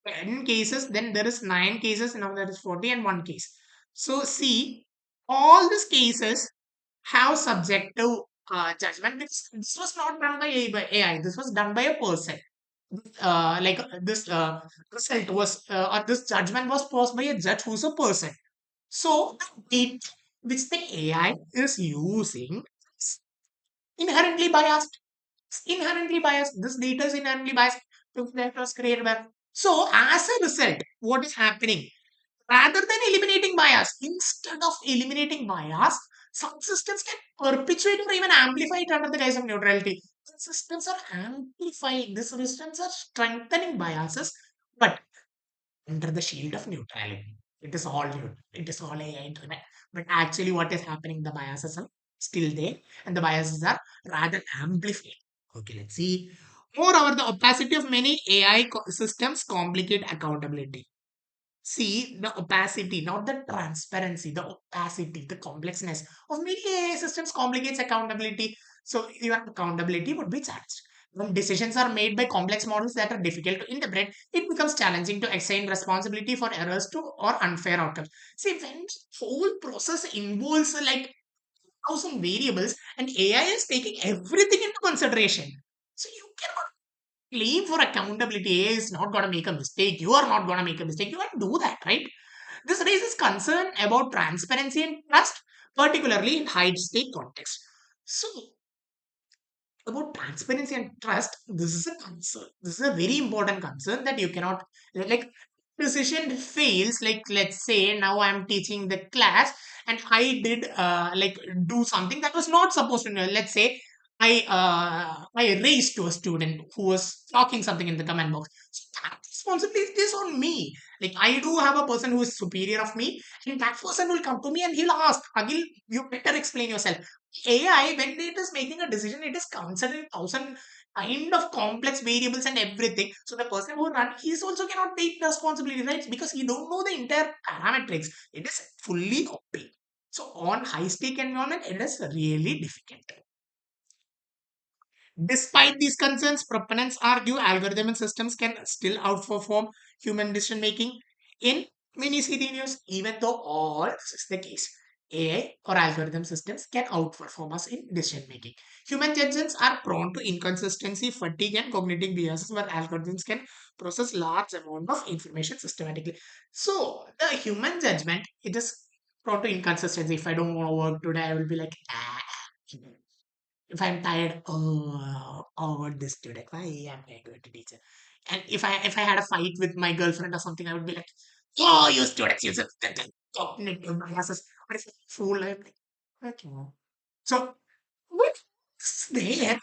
10 cases, then there is 9 cases, now there is 40 and one case. So see, all these cases have subjective judgment because this was not done by AI, this was done by a person. This result was, or this judgment was passed by a judge who's a person. So the data which the AI is using is inherently biased. It's inherently biased. This data is inherently biased. That was created by. So as a result, what is happening? Rather than eliminating bias, instead of eliminating bias, some systems can perpetuate or even amplify it under the guise of neutrality. Some systems are amplifying, these systems are strengthening biases, but under the shield of neutrality. It is all new. It is all AI driven. But actually, what is happening? The biases are still there, and the biases are rather amplified. Okay, let's see. Moreover, the opacity of many AI systems complicate accountability. See, the opacity, not the transparency, the opacity, the complexness of many AI systems complicates accountability. So, your accountability would be challenged. When decisions are made by complex models that are difficult to interpret, it becomes challenging to assign responsibility for errors to or unfair outcomes. See, when the whole process involves like thousand variables and AI is taking everything into consideration, so you cannot claim for accountability. AI is not going to make a mistake. You are not going to make a mistake. You can't do that, right? This raises concern about transparency and trust, particularly in high stake context. So, about transparency and trust, this is a concern. This is a very important concern that you cannot, like, decision fails. Like, let's say now I'm teaching the class and I did like do something that was not supposed to know. Let's say I raised to a student who was talking something in the comment box. So that responsibility is on me. Like, I do have a person who is superior of me, and that person will come to me and he'll ask, Agil, you better explain yourself. AI, when it is making a decision, it is considering thousand kind of complex variables and everything. So the person who run, he also cannot take the responsibility, right? Because he don't know the entire parametrics. It is fully opaque. So on high stake environment, it is really difficult. Despite these concerns, proponents argue algorithm systems can still outperform human decision making in many scenarios, even though all this is the case. AI or algorithm systems can outperform us in decision making. Human judgments are prone to inconsistency, fatigue, and cognitive biases, where algorithms can process large amount of information systematically. So the human judgment, it is prone to inconsistency. If I don't want to work today, I will be like, ah. If I'm tired, what this today? Why am I going to teacher? And if I had a fight with my girlfriend or something, I would be like, oh, you students, you just cognitive biases. What is a fool? I'm like, okay. So what's there?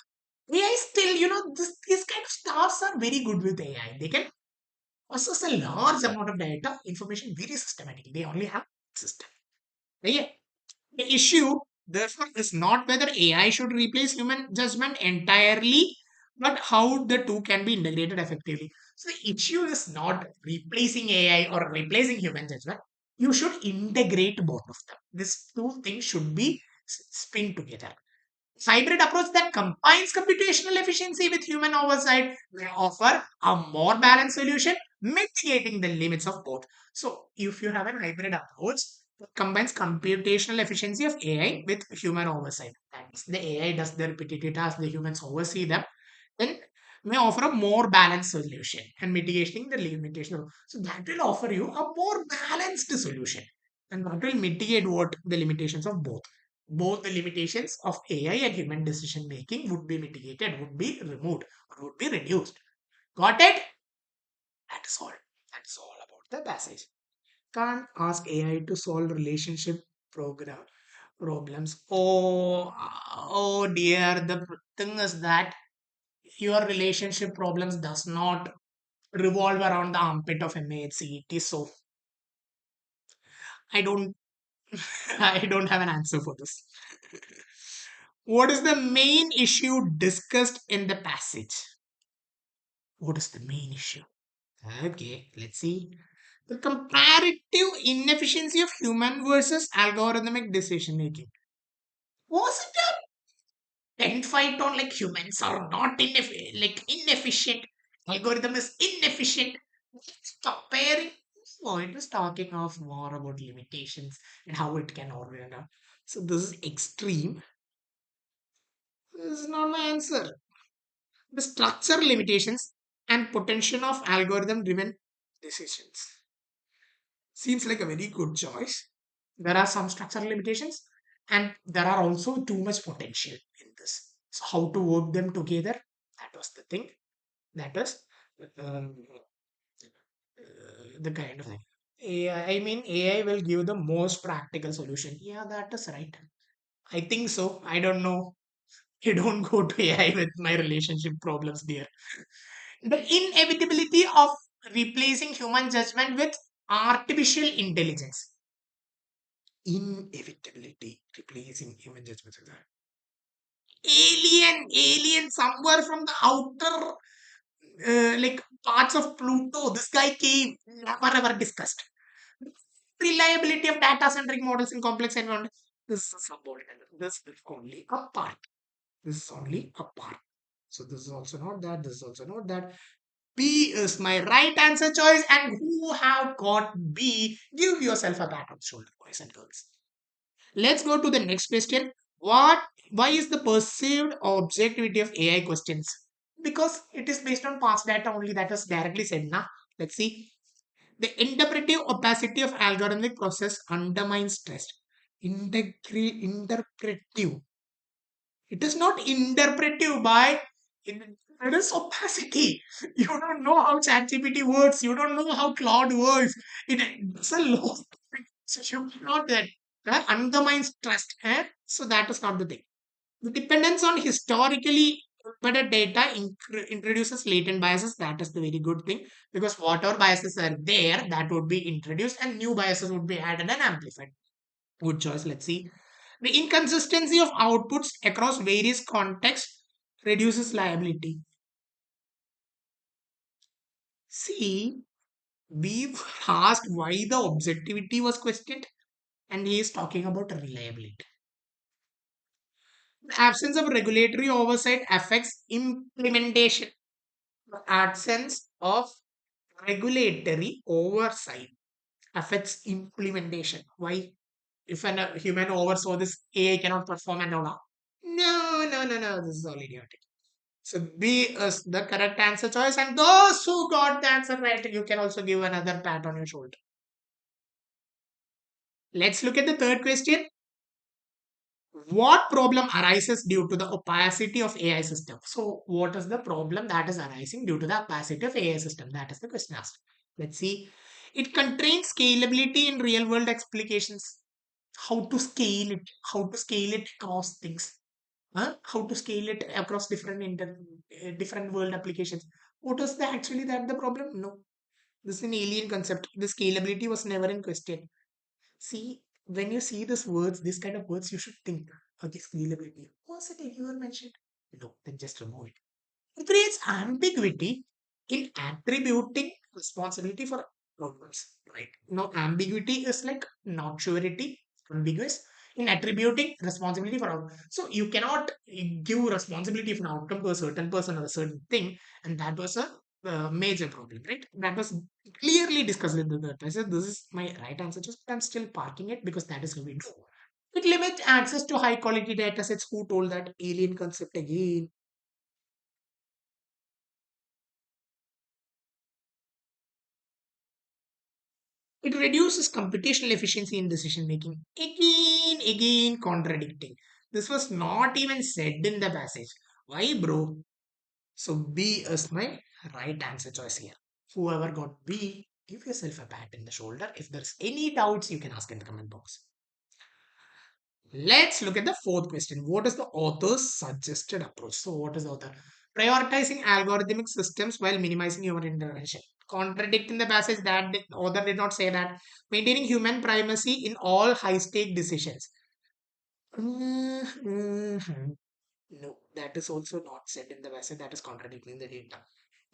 AI still, these kind of stars are very good with AI. They can process a large amount of data, information very systematically. They only have system. Yeah. The issue, therefore, is not whether AI should replace human judgment entirely, but how the two can be integrated effectively. So the issue is not replacing AI or replacing human judgment. You should integrate both of them. These two things should be spin together. Hybrid approach that combines computational efficiency with human oversight may offer a more balanced solution, mitigating the limits of both. So, if you have a hybrid approach that combines computational efficiency of AI with human oversight, that means the AI does the repetitive tasks, the humans oversee them, then may offer a more balanced solution and mitigating the limitation. So, that will offer you a more balanced solution and that will mitigate what the limitations of both the limitations of AI and human decision making would be mitigated, would be removed, or would be reduced. Got it? That is all. That is all about the passage. Can't ask AI to solve relationship program problems. Oh dear. The thing is that your relationship problems does not revolve around the armpit of MAHCET. So I don't I don't have an answer for this. What is the main issue discussed in the passage? What is the main issue? Okay, let's see. The comparative inefficiency of human versus algorithmic decision making. Was it a pen fight on like humans are not inefficient? Algorithm is inefficient. Comparing. Oh, it was talking of more about limitations and how it can organize. So this is extreme. This is not my answer. The structure limitations and potential of algorithm driven decisions. Seems like a very good choice. There are some structural limitations and there are also too much potential in this. So how to work them together? That was the thing. That was um, the kind of thing. AI, I mean, AI will give the most practical solution. Yeah, that is right. I think so. I don't know. I don't go to AI with my relationship problems, dear. The inevitability of replacing human judgment with artificial intelligence. Inevitability replacing human judgment with that. Alien, somewhere from the outer parts of Pluto. This guy came, never ever discussed. Reliability of data centric models in complex environments. This is a subordinate. This is only a part. This is only a part. So this is also not that. This is also not that. B is my right answer choice. And who have got B? Give yourself a pat on the shoulder, boys and girls. Let's go to the next question. What? Why is the perceived objectivity of AI questions? Because it is based on past data only. That is directly said. Now, let's see. The interpretive opacity of algorithmic process undermines trust. Interpretive. It is not interpretive by it is opacity. You don't know how ChatGPT works. You don't know how Claude works. It's a law. So you cannot that undermines trust. So that is not the thing. The dependence on historically better data introduces latent biases. That is the very good thing because whatever biases are there, that would be introduced and new biases would be added and amplified. Good choice. Let's see. The inconsistency of outputs across various contexts reduces liability. See, we've asked why the objectivity was questioned, and he is talking about reliability. The absence of regulatory oversight affects implementation. The absence of regulatory oversight affects implementation. Why? If a human oversaw this, AI cannot perform and all. No, no, no, no. This is all idiotic. So B is the correct answer choice. And those who got the answer right, you can also give another pat on your shoulder. Let's look at the third question. What problem arises due to the opacity of AI system? So, what is the problem that is arising due to the opacity of AI system? That is the question asked. Let's see. It constrains scalability in real world applications. How to scale it? How to scale it across things? Huh? How to scale it across different world applications? What was the actually that the problem? No, this is an alien concept. The scalability was never in question. See, when you see these words, these kind of words, you should think, okay, scalability. Was it anyone mentioned? No, then just remove it. It creates ambiguity in attributing responsibility for outcomes, right? Now, ambiguity is like not surety, ambiguous in attributing responsibility for outcome. So you cannot give responsibility for an outcome to a certain person or a certain thing, and that was a major problem, right? That was clearly discussed in the third. I said this is my right answer, just I'm still parking it because that is how we do. It limits access to high quality data sets. Who told that alien concept again? It reduces computational efficiency in decision making. Again, contradicting. This was not even said in the passage. Why, bro? So B is my right answer choice here. Whoever got B, give yourself a pat in the shoulder. If there's any doubts, you can ask in the comment box. Let's look at the fourth question. What is the author's suggested approach? So, what is the author? Prioritizing algorithmic systems while minimizing human intervention. Contradicting the passage that the author did not say that. Maintaining human primacy in all high stake decisions. Mhm. No, that is also not said in the passage. That is contradicting the data.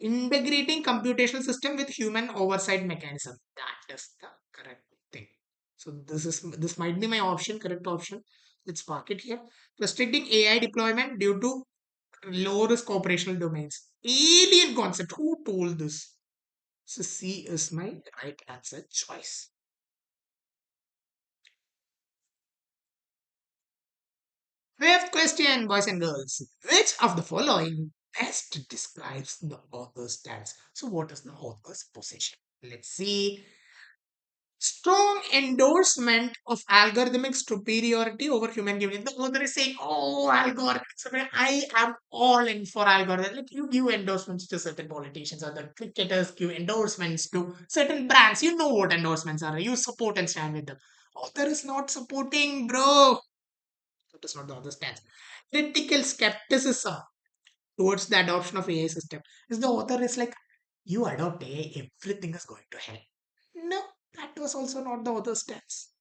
Integrating computational system with human oversight mechanism. That is the correct thing. So this might be my option, correct option. Let's park it here. Restricting AI deployment due to low risk operational domains. Alien concept. Who told this? So C is my right answer choice. Fifth question, boys and girls. Which of the following best describes the author's stance? So, what is the author's position? Let's see. Strong endorsement of algorithmic superiority over human given. The author is saying, oh, algorithms. I am all in for algorithms. Like you give endorsements to certain politicians or the cricketers give endorsements to certain brands. You know what endorsements are. You support and stand with them. Author is not supporting, bro. That is not the author's stance. Critical skepticism towards the adoption of AI system. Is the author is like, you adopt AI, everything is going to hell. No, that was also not the author's stance.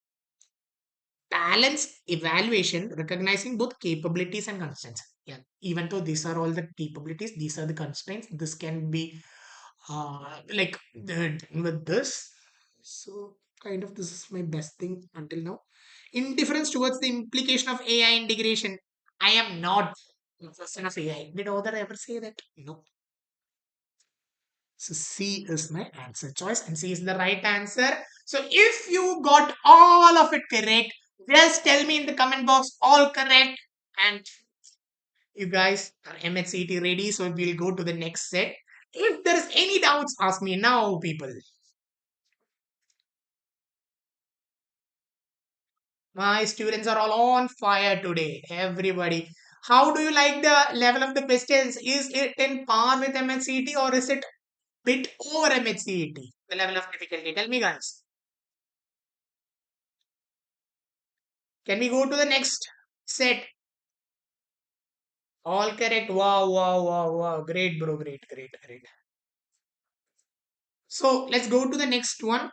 Balance evaluation, recognizing both capabilities and constraints. Yeah, even though these are all the capabilities, these are the constraints. This can be like with this. So kind of this is my best thing until now. Indifference towards the implication of AI integration. I am not a person of AI. Did author ever say that? No. So C is my answer choice, and C is the right answer. So if you got all of it correct, just tell me in the comment box all correct. And you guys are MHCT ready, so we'll go to the next set. If there is any doubts, ask me now, people. My students are all on fire today. Everybody. How do you like the level of the questions? Is it in par with MHCT or is it bit over MHCT? The level of difficulty. Tell me, guys. Can we go to the next set? All correct. Wow, wow, wow, wow. Great, bro. Great, great, great. So let's go to the next one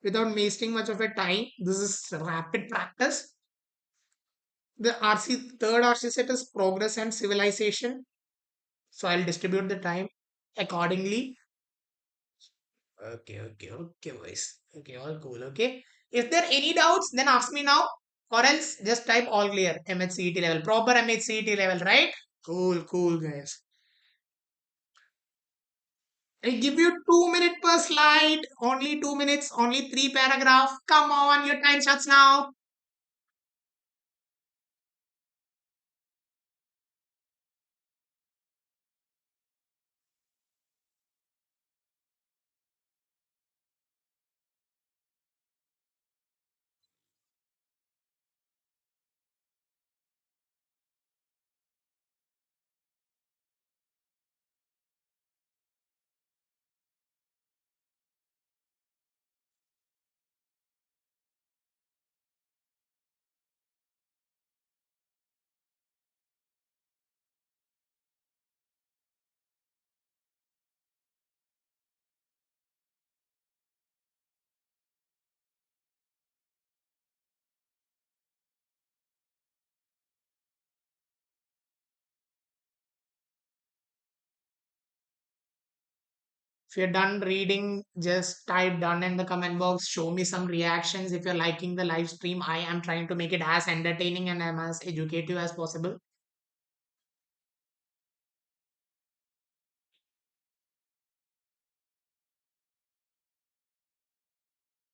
without wasting much of a time. This is rapid practice. The RC third RC set is progress and civilization. So I'll distribute the time accordingly. Okay, boys. Okay, all cool. Okay. If there are any doubts, then ask me now. Or else just type all clear. MHCET level. Proper MHCET level, right? Cool, guys. I give you 2 minutes per slide. Only 2 minutes, only three paragraph. Come on, your time starts now. If you're done reading, just type done in the comment box. Show me some reactions. If you're liking the live stream, I am trying to make it as entertaining and as educative as possible.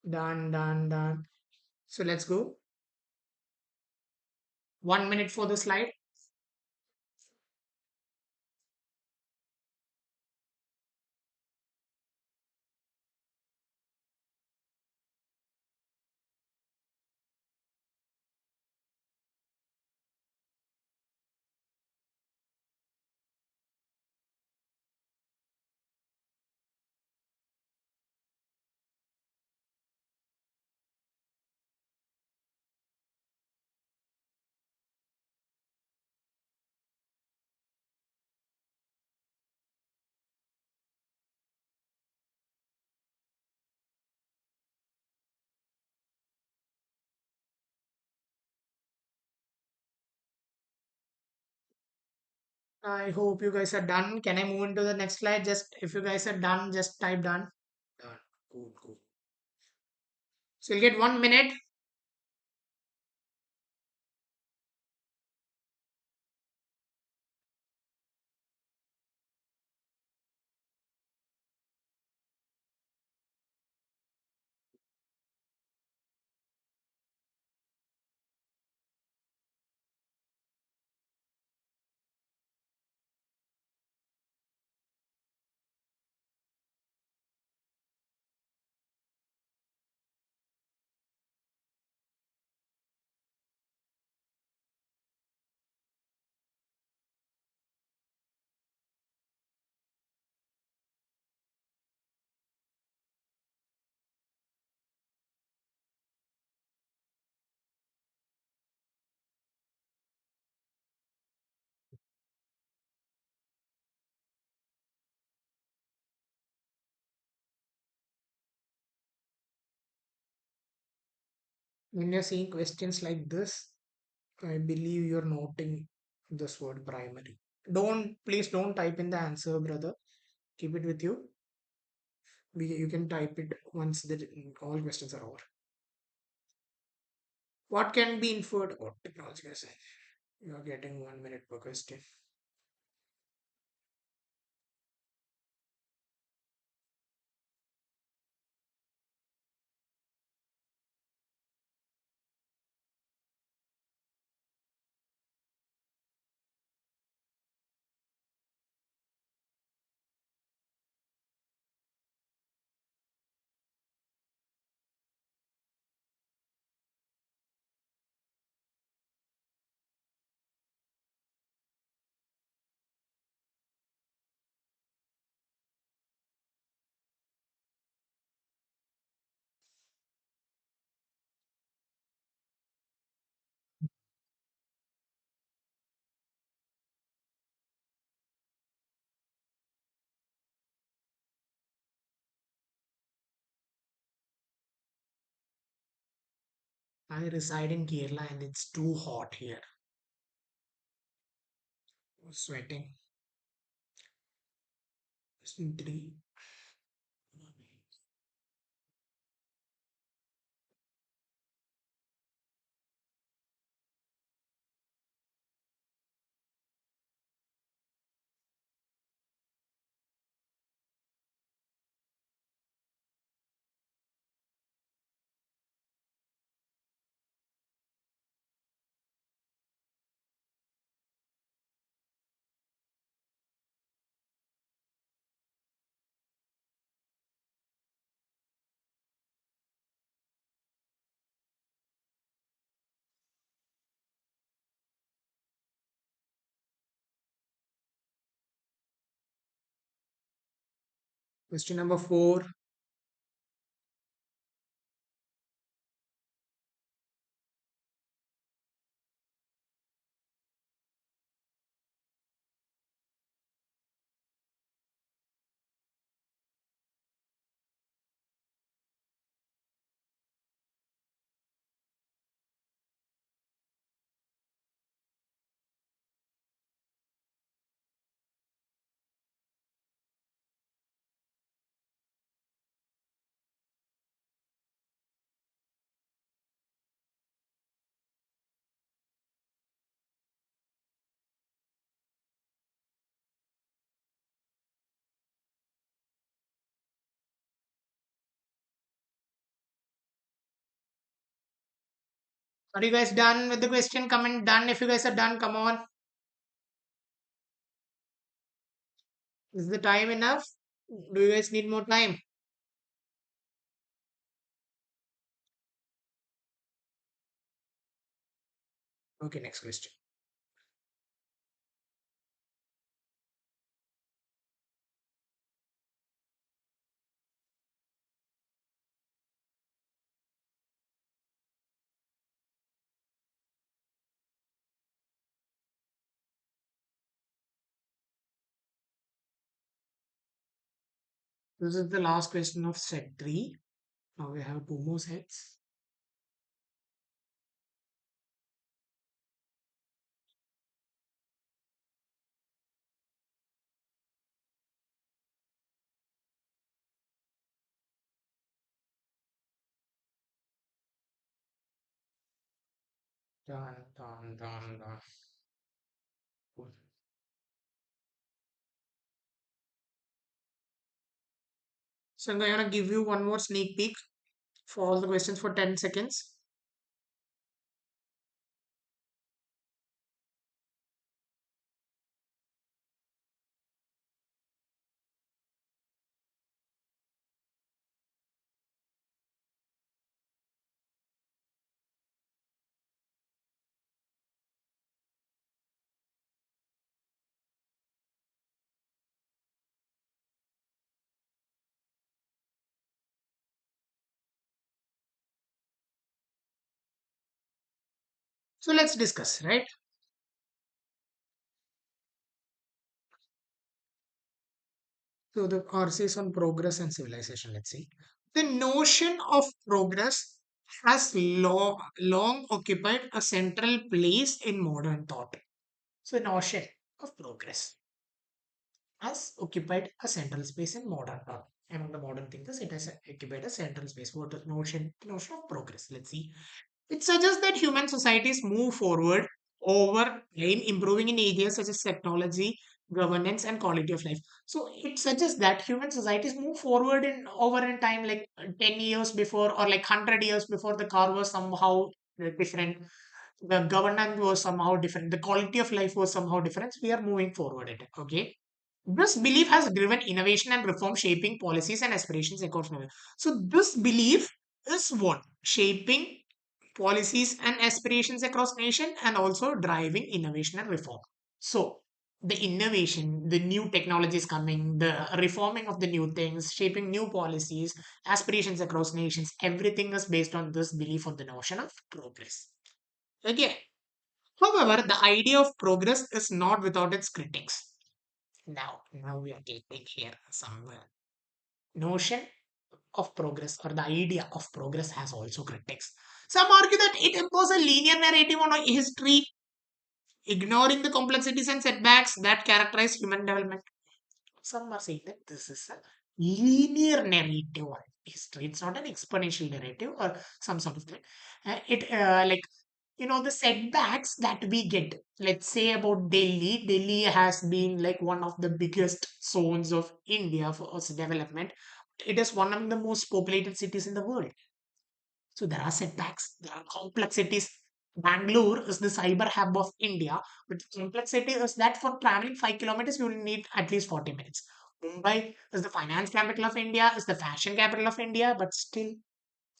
Done, done, done. So let's go. 1 minute for the slide. I hope you guys are done. Can I move into the next slide? Just if you guys are done, just type done. Done. Cool, cool. So you'll get 1 minute. When you're seeing questions like this, I believe you're noting this word primary. Please don't type in the answer, brother. Keep it with you. You can type it once all questions are over. What can be inferred about technology? You are getting 1 minute per question. I reside in Kerala and it's too hot here. Sweating. Three. Question number 4. Are you guys done with the question? Comment done. If you guys are done, come on. Is the time enough? Do you guys need more time? Okay, next question. This is the last question of set 3. Now we have two more sets. Done, done, done, done. Cool. So I'm going to give you one more sneak peek for all the questions for 10 seconds. So let's discuss, right? So the RC is on progress and civilization. Let's see. The notion of progress has long occupied a central place in modern thought. So the notion of progress has occupied a central space in modern thought. Among the modern thinkers, it has occupied a central space. What is notion of progress? Let's see. It suggests that human societies move forward over time, improving in areas such as technology, governance, and quality of life. So it suggests that human societies move forward in over in time, like 10 years before or like 100 years before, the car was somehow different. The governance was somehow different. The quality of life was somehow different. We are moving forward. Okay. This belief has driven innovation and reform, shaping policies and aspirations across India. So this belief is what? Shaping policies and aspirations across nation and also driving innovation and reform. So the innovation, the new technologies coming, the reforming of the new things, shaping new policies, aspirations across nations, everything is based on this belief of the notion of progress. Again, however, the idea of progress is not without its critics. Now we are getting here somewhere. Notion of progress or the idea of progress has also critics. Some argue that it imposes a linear narrative on history, ignoring the complexities and setbacks that characterize human development. Some are saying that this is a linear narrative on history. It's not an exponential narrative or some sort of thing. It like the setbacks that we get. Let's say about Delhi. Delhi has been like one of the biggest zones of India for its development. It is one of the most populated cities in the world. So there are setbacks, there are complexities. Bangalore is the cyber hub of India, but the complexity is that for traveling 5 kilometers, you will need at least 40 minutes. Mumbai is the finance capital of India, is the fashion capital of India, but still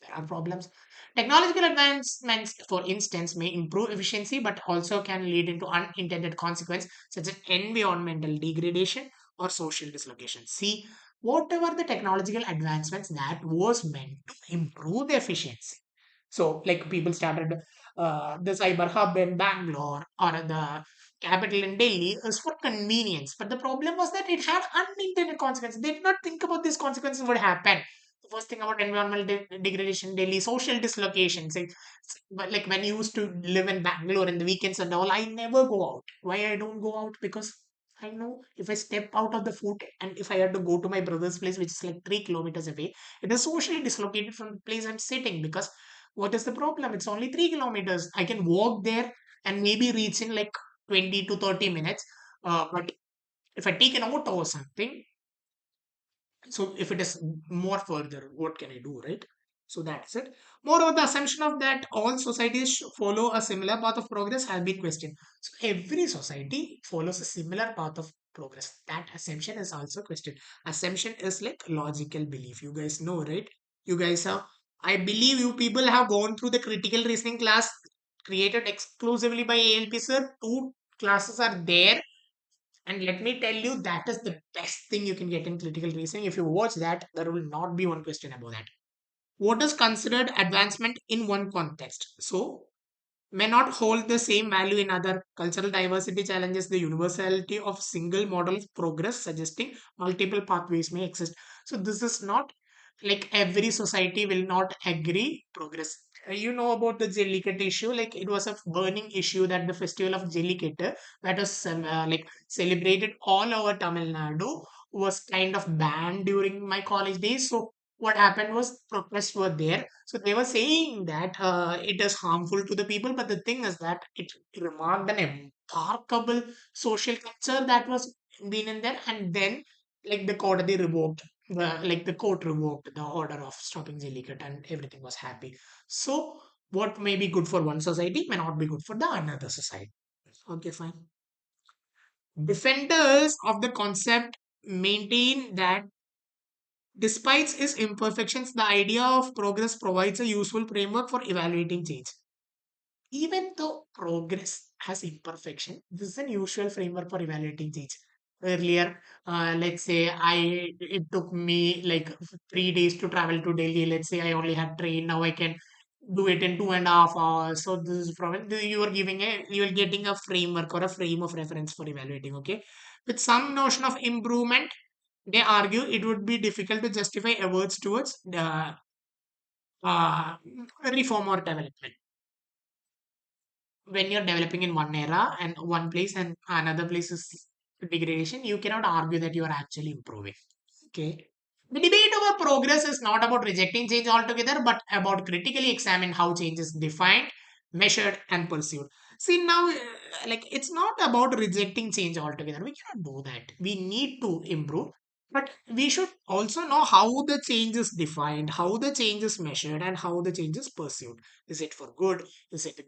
there are problems. Technological advancements, for instance, may improve efficiency but also can lead into unintended consequences such as environmental degradation or social dislocation. See, whatever the technological advancements that was meant to improve the efficiency. So, like people started the cyber hub in Bangalore or the capital in Delhi is for convenience. But the problem was that it had unintended consequences. They did not think about these consequences would happen. The first thing about environmental degradation, Delhi, social dislocations. But like when you used to live in Bangalore in the weekends and all, I never go out. Why I don't go out? Because I know if I step out of the foot and if I had to go to my brother's place, which is like 3 kilometers away, it is socially dislocated from the place I'm sitting because what is the problem? It's only 3 kilometers. I can walk there and maybe reach in like 20 to 30 minutes. But if I take an auto or something, so if it is more further, what can I do, right? So that's it. Moreover, the assumption of that all societies follow a similar path of progress has been questioned. So every society follows a similar path of progress. That assumption is also questioned. Assumption is like logical belief. You guys know, right? You guys have, I believe you people have gone through the critical reasoning class created exclusively by ALP sir. Two classes are there. And let me tell you, that is the best thing you can get in critical reasoning. If you watch that, there will not be one question about that. What is considered advancement in one context so may not hold the same value in other. Cultural diversity challenges the universality of single model of progress, suggesting multiple pathways may exist. So this is not like every society will not agree progress. You know about the Jellicut issue, like it was a burning issue that the festival of Jellicut that was like celebrated all over Tamil Nadu was kind of banned during my college days. So what happened was protests were there, so they were saying that it is harmful to the people, but the thing is that it remarked an remarkable social culture that was been in there, and then like the court they revoked the court revoked the order of stopping Jellicut, and everything was happy. So what may be good for one society may not be good for the another society. Okay, fine. Defenders of the concept maintain that despite its imperfections, the idea of progress provides a useful framework for evaluating change. Even though progress has imperfection, this is an usual framework for evaluating change. Earlier, let's say it took me like 3 days to travel to Delhi. Let's say I only had train. Now I can do it in 2.5 hours. So this is from you are getting a framework or a frame of reference for evaluating. Okay, with some notion of improvement, they argue it would be difficult to justify efforts towards uh, reform or development. When you're developing in one era and one place and another place is degradation, you cannot argue that you are actually improving. Okay. The debate over progress is not about rejecting change altogether, but about critically examine how change is defined, measured, and pursued. See now, like it's not about rejecting change altogether. We cannot do that. We need to improve, but we should also know how the change is defined, how the change is measured, and how the change is pursued. Is it for good? Is it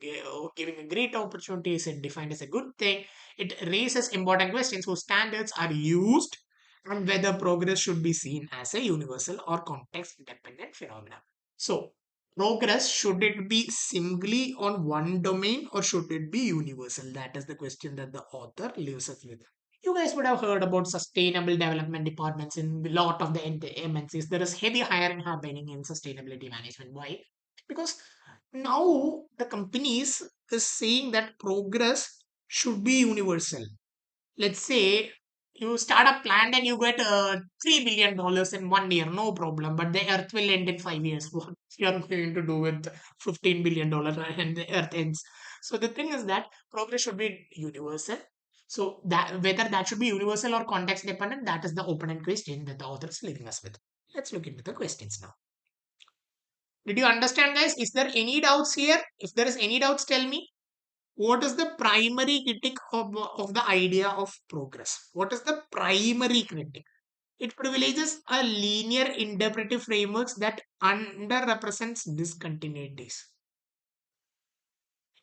giving a great opportunity? Is it defined as a good thing? It raises important questions whose standards are used and whether progress should be seen as a universal or context dependent phenomenon. So, progress should it be simply on one domain or should it be universal? That is the question that the author leaves us with. You guys would have heard about sustainable development departments in a lot of the MNCs. There is heavy hiring happening in sustainability management. Why? Because now the companies is saying that progress should be universal. Let's say you start a plant and you get $3 billion in 1 year, no problem. But the earth will end in 5 years. What you're going to do with $15 billion and the earth ends? So the thing is that progress should be universal. So that whether that should be universal or context dependent, that is the open-end question that the author is leaving us with. Let's look into the questions now. Did you understand, guys? Is there any doubts here? If there is any doubts, tell me. What is the primary critic of the idea of progress? What is the primary critic? It privileges a linear interpretive frameworks that underrepresents discontinuities.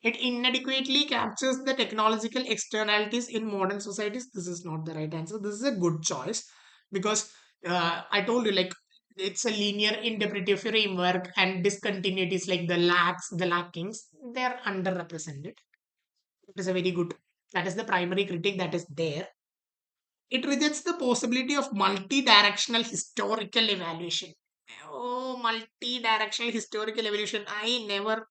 It inadequately captures the technological externalities in modern societies. This is not the right answer. This is a good choice because I told you like it's a linear interpretive framework and discontinuities like the lackings, they're underrepresented. It is a very good. That is the primary critique that is there. It rejects the possibility of multi-directional historical evaluation. Oh, multi-directional historical evaluation. I never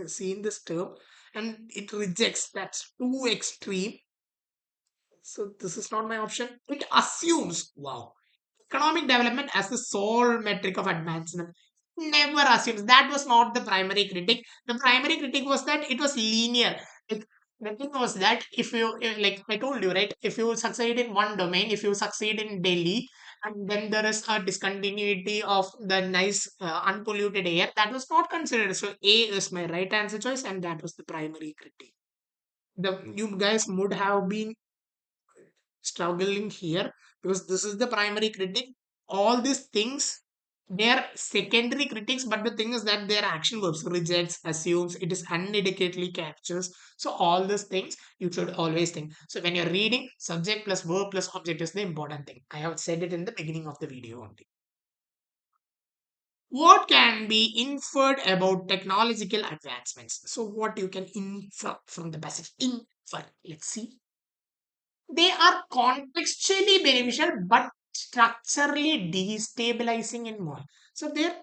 seen this term, and it rejects. That's too extreme. So this is not my option. It assumes. Wow. Economic development as the sole metric of advancement. Never assumes. That was not the primary critic. The primary critic was that it was linear. Like, the thing was that like I told you, right? If you succeed in one domain, if you succeed in Delhi, and then there is a discontinuity of the nice unpolluted air, that was not considered. So A is my right answer choice, and that was the primary critic. You guys would have been struggling here because this is the primary critic. All these things They are secondary critics, but the thing is that their action verbs rejects, assumes, it is uneducatedly captures. So all these things you should always think. So when you're reading, subject plus verb plus object is the important thing. I have said it in the beginning of the video only. What can be inferred about technological advancements? So what you can infer from the passage? Infer. Let's see. They are contextually beneficial but structurally destabilizing in more. So they're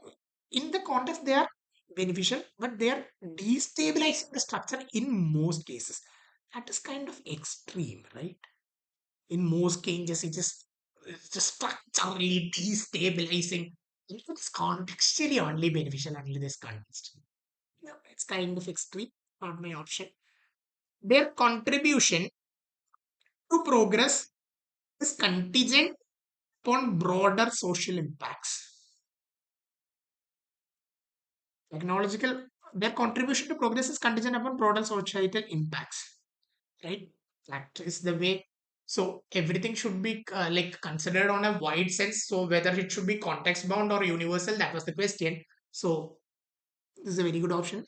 in the context they are beneficial, but they are destabilizing the structure in most cases. That is kind of extreme, right? In most cases, it's just structurally destabilizing. If it's contextually only beneficial under this context. No, it's kind of extreme, not my option. Their contribution to progress is contingent upon broader social impacts. Technological, their contribution to progress is contingent upon broader societal impacts, right? That is the way. So everything should be like considered on a wide sense. So whether it should be context bound or universal, that was the question. So this is a very good option.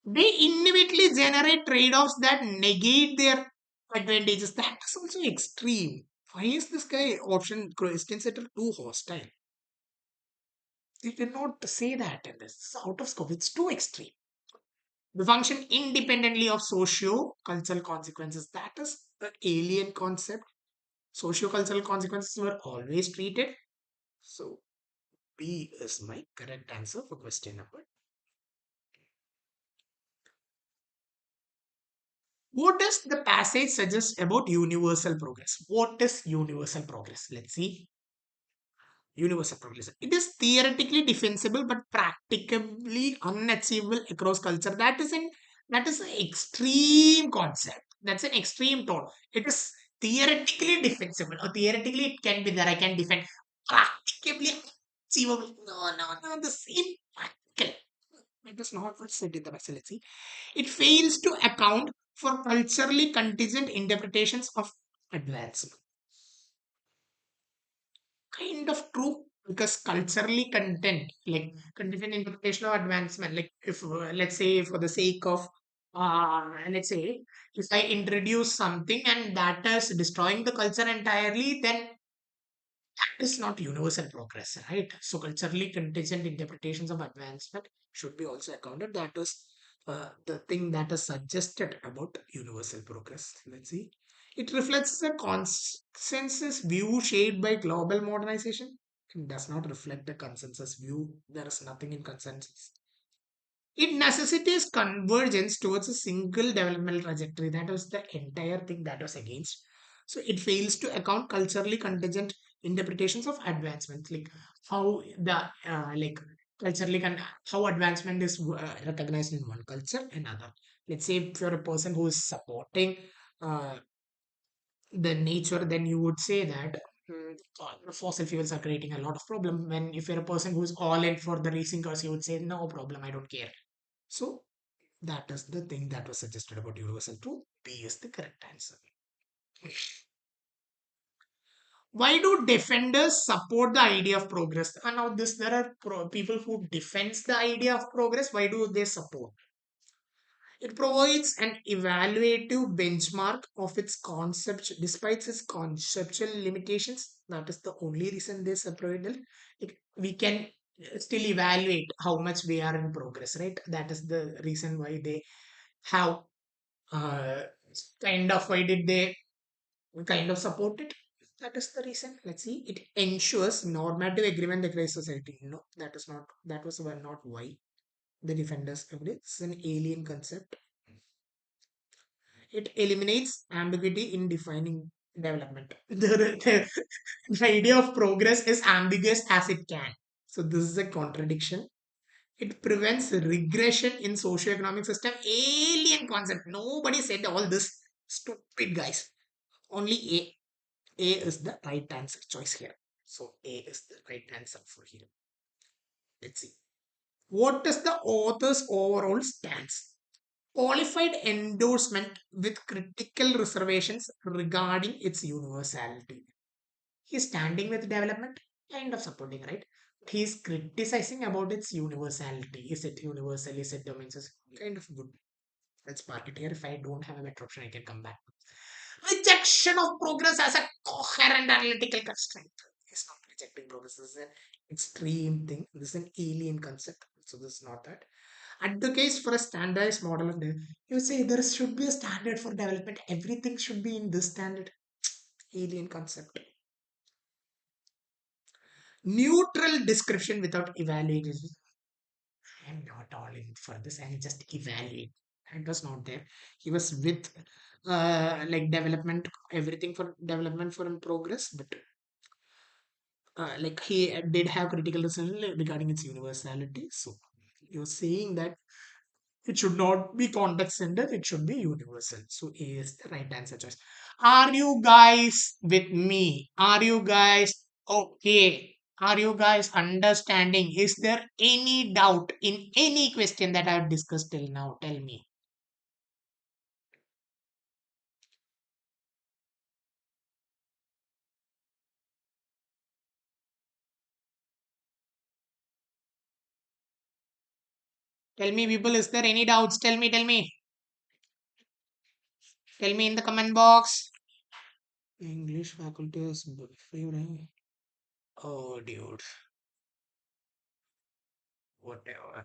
They inevitably generate trade-offs that negate their advantages. That is also extreme. Why is this guy option question setter too hostile? They did not say that in this. It's out of scope. It's too extreme. They function independently of socio-cultural consequences. That is the alien concept. Socio-cultural consequences were always treated. So B is my correct answer for question number. What does the passage suggest about universal progress? What is universal progress? Let's see. Universal progress. It is theoretically defensible but practically unachievable across culture. That is an extreme concept. That's an extreme thought. It is theoretically defensible, or theoretically it can be that I can defend. Practically achievable. No. The same practical. That is not what's said in the facility. It fails to account for culturally contingent interpretations of advancement. Kind of true, because culturally content, like contingent interpretation of advancement, like if let's say for the sake of let's say if I introduce something and that is destroying the culture entirely, then that is not universal progress, right? So culturally contingent interpretations of advancement should be also accounted. That is the thing that is suggested about universal progress. Let's see. It reflects a consensus view shaped by global modernization. It does not reflect a consensus view. There is nothing in consensus. It necessitates convergence towards a single developmental trajectory. That was the entire thing that was against. So it fails to account culturally contingent interpretations of advancement, like how the like culturally how advancement is recognized in one culture and other. Let's say if you're a person who is supporting uh, the nature, then you would say that fossil fuels are creating a lot of problem. When if you're a person who's all in for the racing cars, you would say no problem, I don't care. So that is the thing that was suggested about universal truth. B is the correct answer. Why do defenders support the idea of progress? And now this there are people who defends the idea of progress. Why do they support? It provides an evaluative benchmark of its concept, despite its conceptual limitations. That is the only reason they separate it. We can still evaluate how much we are in progress, right? That is the reason why they have uh, kind of why did they kind of support it. That is the reason. Let's see. It ensures normative agreement across society. No, that is not. That was not why the defenders of it. It's an alien concept. It eliminates ambiguity in defining development. The idea of progress is ambiguous as it can. So this is a contradiction. It prevents regression in socio-economic system. Alien concept. Nobody said all this. Stupid guys. Only A. A is the right answer choice here. So A is the right answer for here. Let's see. What is the author's overall stance? Qualified endorsement with critical reservations regarding its universality. He's standing with development, kind of supporting, right? He's criticizing about its universality. Is it universal? Is it domains? Is kind of good. Let's park it here. If I don't have a better option, I can come back. Rejection of progress as a coherent analytical constraint. It's not rejecting progress. This is an extreme thing. This is an alien concept. So this is not that. Advocates for a standardized model of you say there should be a standard for development. Everything should be in this standard. Alien concept. Neutral description without evaluation. I am not all in for this. I am just evaluate. It was not there. He was with like development, everything for development for in progress, but like he did have critical concern regarding its universality. So you're saying that it should not be context centered, it should be universal. So A is the right answer choice. Are you guys with me? Are you guys okay? Are you guys understanding? Is there any doubt in any question that I've discussed till now? Tell me. Tell me, people, is there any doubts? Tell me, tell me. Tell me in the comment box. English faculty is favorite. Oh, dude. Whatever.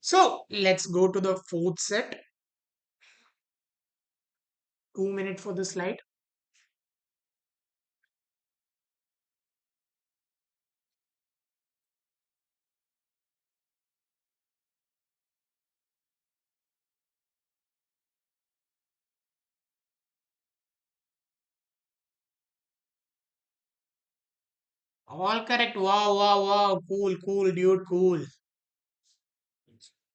So let's go to the fourth set. 2 minutes for the slide. All correct. Wow, wow, wow. Cool, cool, dude. Cool.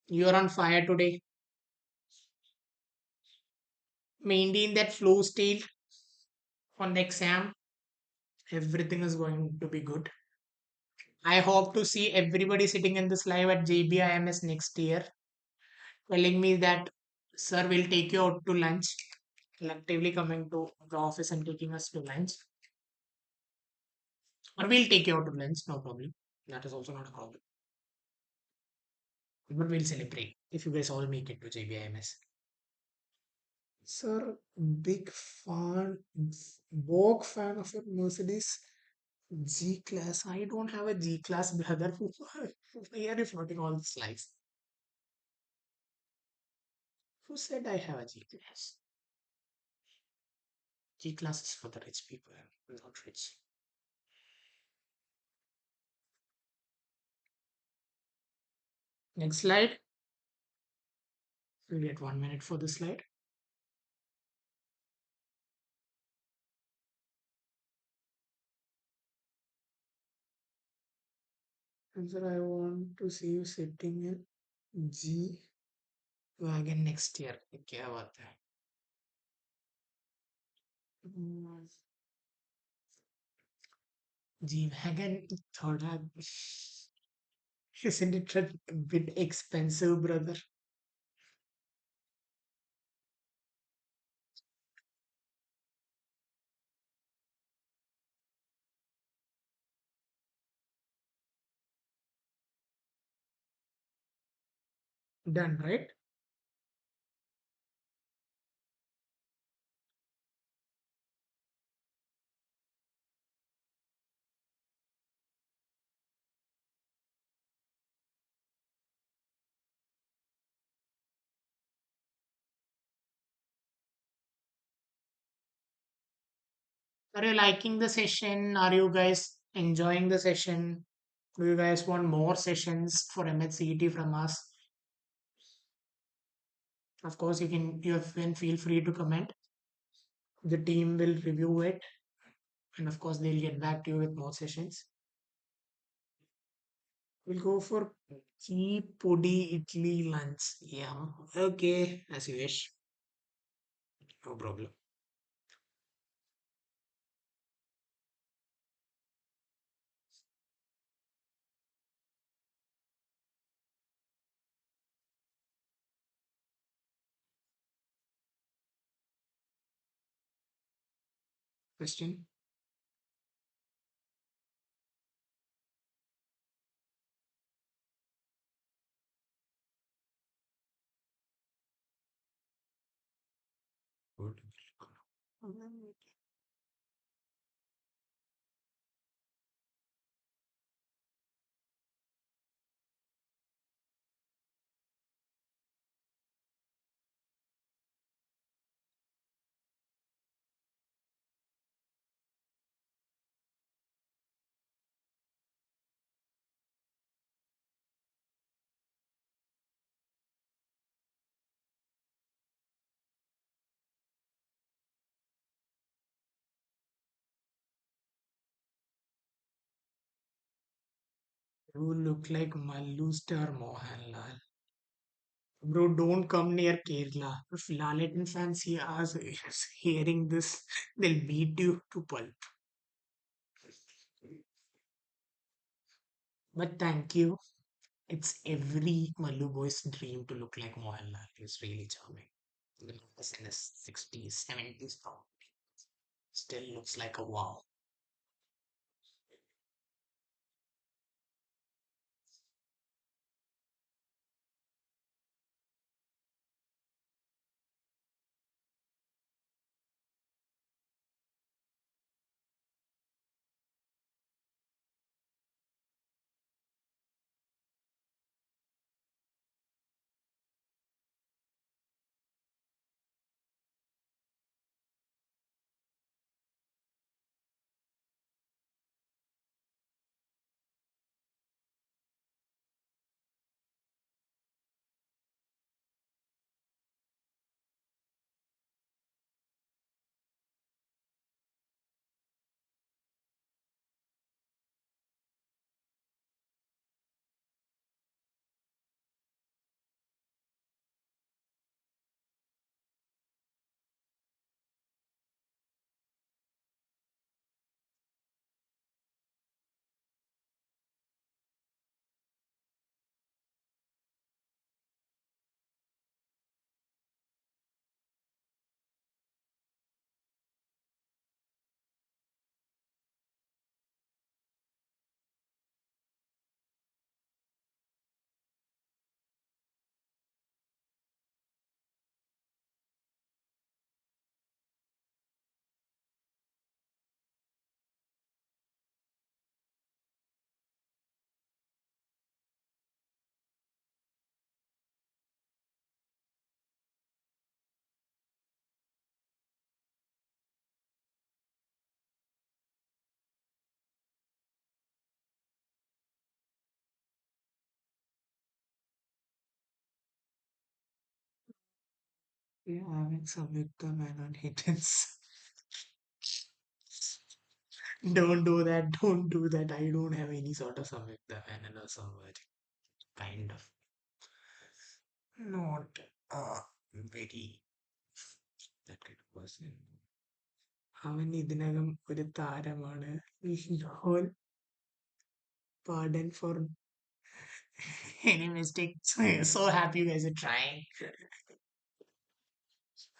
You're on fire today. Maintain that flow state on the exam. Everything is going to be good. I hope to see everybody sitting in this live at JBIMS next year telling me that, sir, will take you out to lunch. Collectively coming to the office and taking us to lunch. Or we'll take you out to lunch. No problem. That is also not a problem. But we'll celebrate if you guys all make it to JBIMS. Sir, big fan, big fan of your Mercedes G class. I don't have a G class, brother. Why are you floating all these lies? Who said I have a G class? G class is for the rich people, not rich. Next slide. We'll get 1 minute for the slide. And sir, I want to see you sitting in G wagon next year. क्या बात है? Hmm, G wagon थोड़ा isn't it a bit expensive, brother? Done, right? Are you liking the session? Are you guys enjoying the session? Do you guys want more sessions for MHCET from us? Of course, you can feel free to comment. The team will review it, and of course, they'll get back to you with more sessions. We'll go for cheap podi Italy lunch. Yeah, okay, as you wish. No problem. Question. You look like Mallu star Mohanlal. Bro, don't come near Kerala. If Lalatin fans see us hearing this, they'll beat you to pulp. But thank you. It's every Mallu boy's dream to look like Mohanlal. He's really charming. Even us in his 60s, 70s now. Still looks like a wow. Yeah, having Samyukta Menon haters. Don't do that. Don't do that. I don't have any sort of Samyukta Menon or somewhere. Kind of. Not very that kind of person. അവൻ ഇതിനകം ഒരു താരമാണ്. All pardon for any mistake. So happy you guys are trying.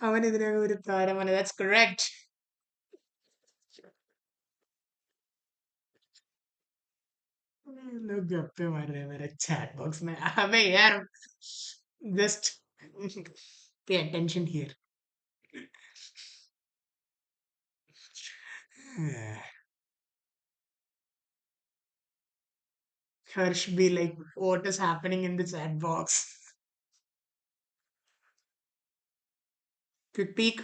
അവൻ ഇതിനകം ഒരു താരമാണ്. That's correct. लोग गप्पे मार रहे हैं मेरे chat box में. अबे यार, just pay attention here. Harsh be like, what is happening in the chat box? Quick peek.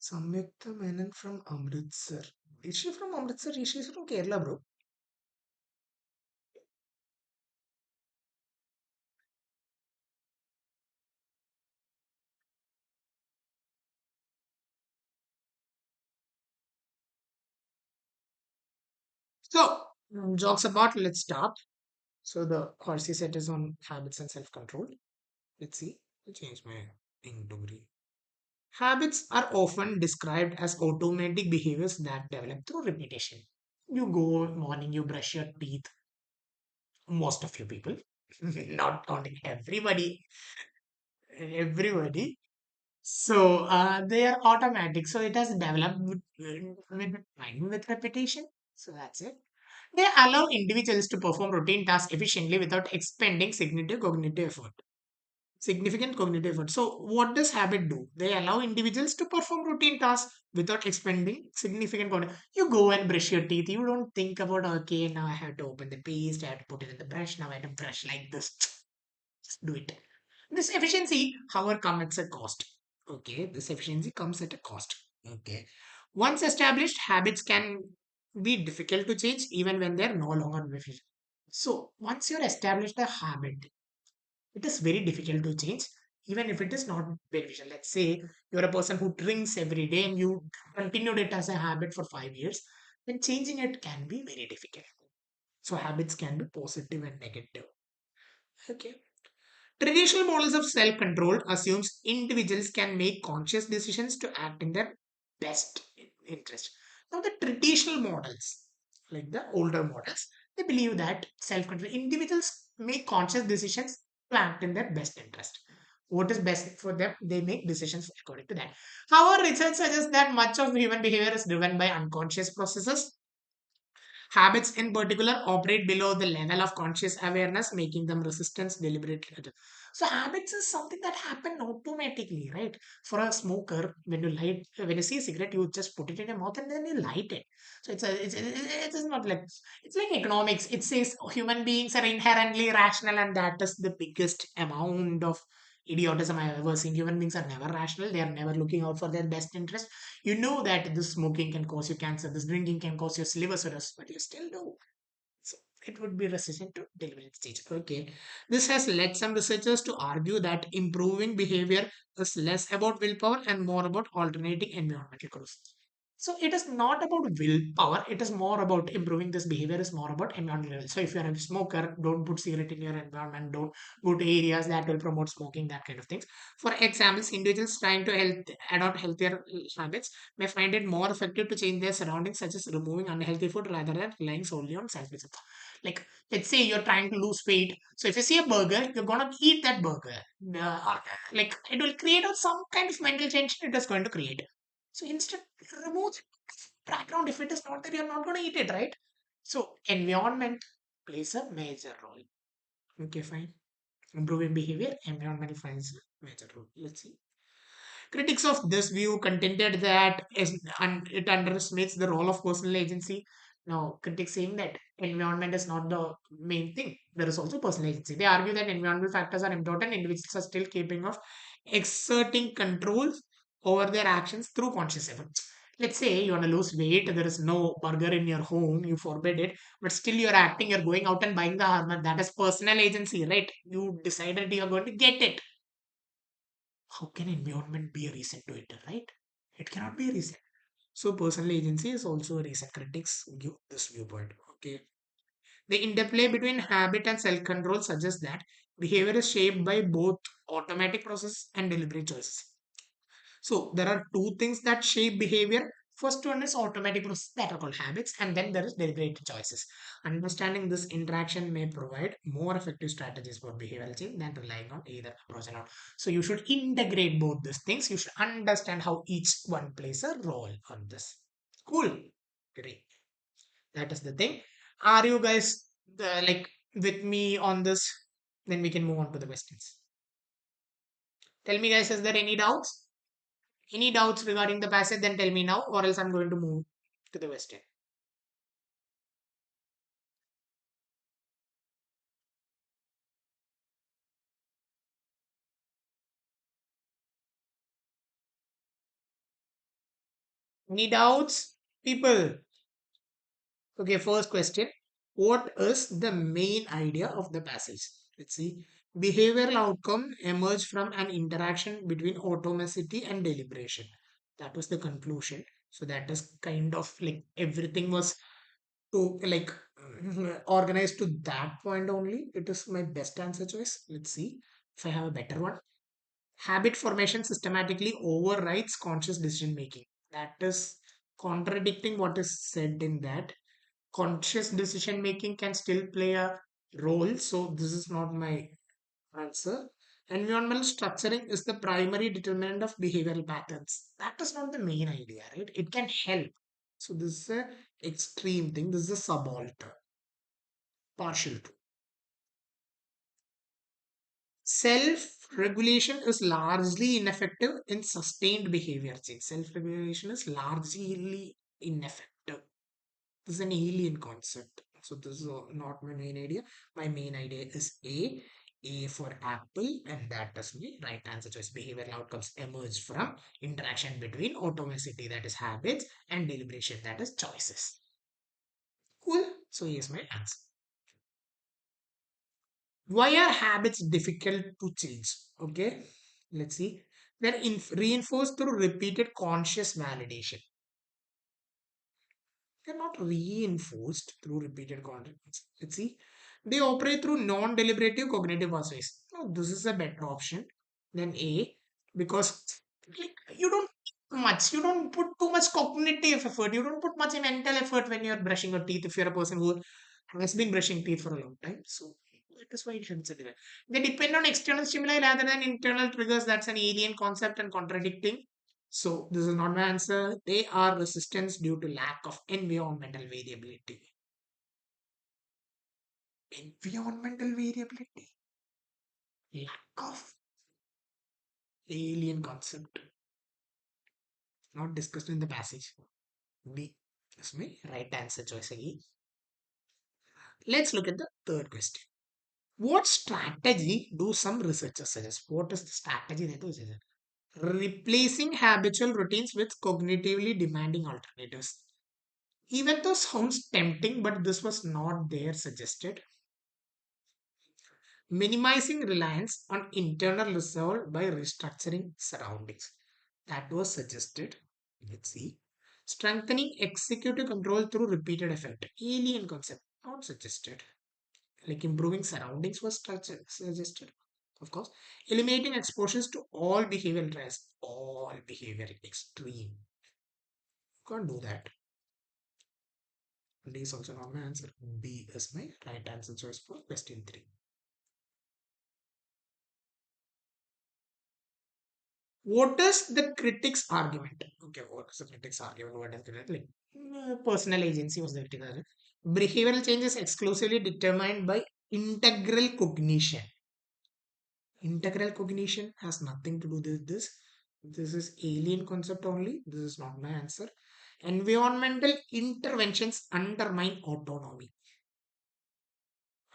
Samyukta Menon from Amritsar. Is she from Amritsar? She's from Kerala, bro. So, jokes apart, let's start. So, the Horsey set is on habits and self control. Let's see. I'll change my thing to green. Habits are often described as automatic behaviors that develop through repetition. You go morning, you brush your teeth. Most of you people, not counting everybody, everybody. So they are automatic. So it has developed with time, with repetition. So that's it. They allow individuals to perform routine tasks efficiently without expending significant cognitive effort. So what does habit do? They allow individuals to perform routine tasks without expending significant cognitive. You go and brush your teeth. You don't think about, okay, now I have to open the paste, I have to put it in the brush, now I have to brush like this. Just do it. This efficiency, however, comes at a cost. Okay, this efficiency comes at a cost. Okay. Once established, habits can be difficult to change even when they're no longer efficient. So once you're established a habit, it is very difficult to change, even if it is not beneficial. Let's say you're a person who drinks every day and you continued it as a habit for 5 years, then changing it can be very difficult. So habits can be positive and negative. Okay. Traditional models of self-control assumes individuals can make conscious decisions to act in their best interest. Now, the traditional models, like the older models, they believe that self-control individuals make conscious decisions to act in their best interest. What is best for them, they make decisions according to that. However, research suggests that much of human behavior is driven by unconscious processes. Habits, in particular, operate below the level of conscious awareness, making them resistance deliberately. So, habits is something that happen automatically, right? For a smoker, when you see a cigarette, you just put it in your mouth and then you light it. So, it's not like it's like economics. It says human beings are inherently rational, and that is the biggest amount of idiotism I've ever seen. Human beings are never rational. They are never looking out for their best interest. You know that this smoking can cause you cancer, this drinking can cause you liver cirrhosis, but you still do. So it would be resistant to deliberate stage. Okay. This has led some researchers to argue that improving behavior is less about willpower and more about alternating environmental cues. So it is not about willpower. It is more about improving this behavior. Is more about environmental. So if you are a smoker, don't put cigarette in your environment. Don't go to areas that will promote smoking. That kind of things. For examples, individuals trying to adopt healthier habits may find it more effective to change their surroundings, such as removing unhealthy food rather than relying solely on self-discipline. Like, let's say you're trying to lose weight. So if you see a burger, you're gonna eat that burger. Uh, like it will create some kind of mental tension. It is going to create. So instead, remove the background. If it is not there, you're not going to eat it, right? So environment plays a major role. Okay, fine. Improving behavior, environment finds a major role. Let's see. Critics of this view contended that it underestimates the role of personal agency. Now, critics saying that environment is not the main thing. There is also personal agency. They argue that environmental factors are important. Individuals are still capable of exerting controls over their actions through conscious effort. Let's say you want to lose weight, there is no burger in your home, you forbid it, but still you're acting, you're going out and buying the armor. That is personal agency, right? You decided you're going to get it. How can environment be a reason to it, right? It cannot be a reason. So personal agency is also a reason. Critics give this viewpoint. Okay. The interplay between habit and self-control suggests that behavior is shaped by both automatic process and deliberate choices. So there are two things that shape behavior. First one is automatic process that are called habits, and then there is deliberate choices. Understanding this interaction may provide more effective strategies for behavioral change than relying on either approach alone. So you should integrate both these things. You should understand how each one plays a role on this. Cool. Great. That is the thing. Are you guys like with me on this? Then we can move on to the questions. Tell me, guys, is there any doubts? Any doubts regarding the passage, then tell me now, or else I'm going to move to the question. Any doubts, people? Okay, first question. What is the main idea of the passage? Let's see. Behavioral outcome emerge from an interaction between automaticity and deliberation. That was the conclusion. So that is kind of like everything was to like organized to that point only. It is my best answer choice. Let's see if I have a better one. Habit formation systematically overrides conscious decision making. That is contradicting what is said in that. Conscious decision making can still play a role. So, this is not my answer. Environmental structuring is the primary determinant of behavioral patterns. That is not the main idea, right? It can help. So this is a extreme thing. This is a subalter, partial to. Self-regulation is largely ineffective in sustained behavior change. Self-regulation is largely ineffective. This is an alien concept. So this is not my main idea. My main idea is A. A for apple, and that is the right answer choice. Behavioral outcomes emerge from interaction between automaticity, that is habits, and deliberation, that is choices. Cool. So here's my answer. Why are habits difficult to change? Okay, let's see. They're reinforced through repeated conscious validation. They're not reinforced through repeated context. Let's see. They operate through non-deliberative cognitive pathways. Now, this is a better option than A because like you don't much. You don't put too much cognitive effort. You don't put much mental effort when you're brushing your teeth. If you're a person who has been brushing teeth for a long time, so that is why it shouldn't say that. They depend on external stimuli rather than internal triggers. That's an alien concept and contradicting. So this is not my answer. They are resistance due to lack of environmental variability. Environmental variability. Lack of alien concept. Not discussed in the passage. B. That's my right answer choice again. Let's look at the third question. What strategy do some researchers suggest? What is the strategy they do suggest? Replacing habitual routines with cognitively demanding alternatives. Even though sounds tempting, but this was not there suggested. Minimizing reliance on internal resolve by restructuring surroundings. That was suggested. Let's see. Strengthening executive control through repeated effect. Alien concept, not suggested. Like improving surroundings was suggested. Of course. Eliminating exposures to all behavioral traits. All behavior extreme. Can't do that. D is also not my answer. B is my right answer choice for question 3. What is the critic's argument? Okay, what is the critic's argument? What is the critic? Personal agency was the critic argument. Behavioral change is exclusively determined by integral cognition. Integral cognition has nothing to do with this. This is alien concept only. This is not my answer. Environmental interventions undermine autonomy.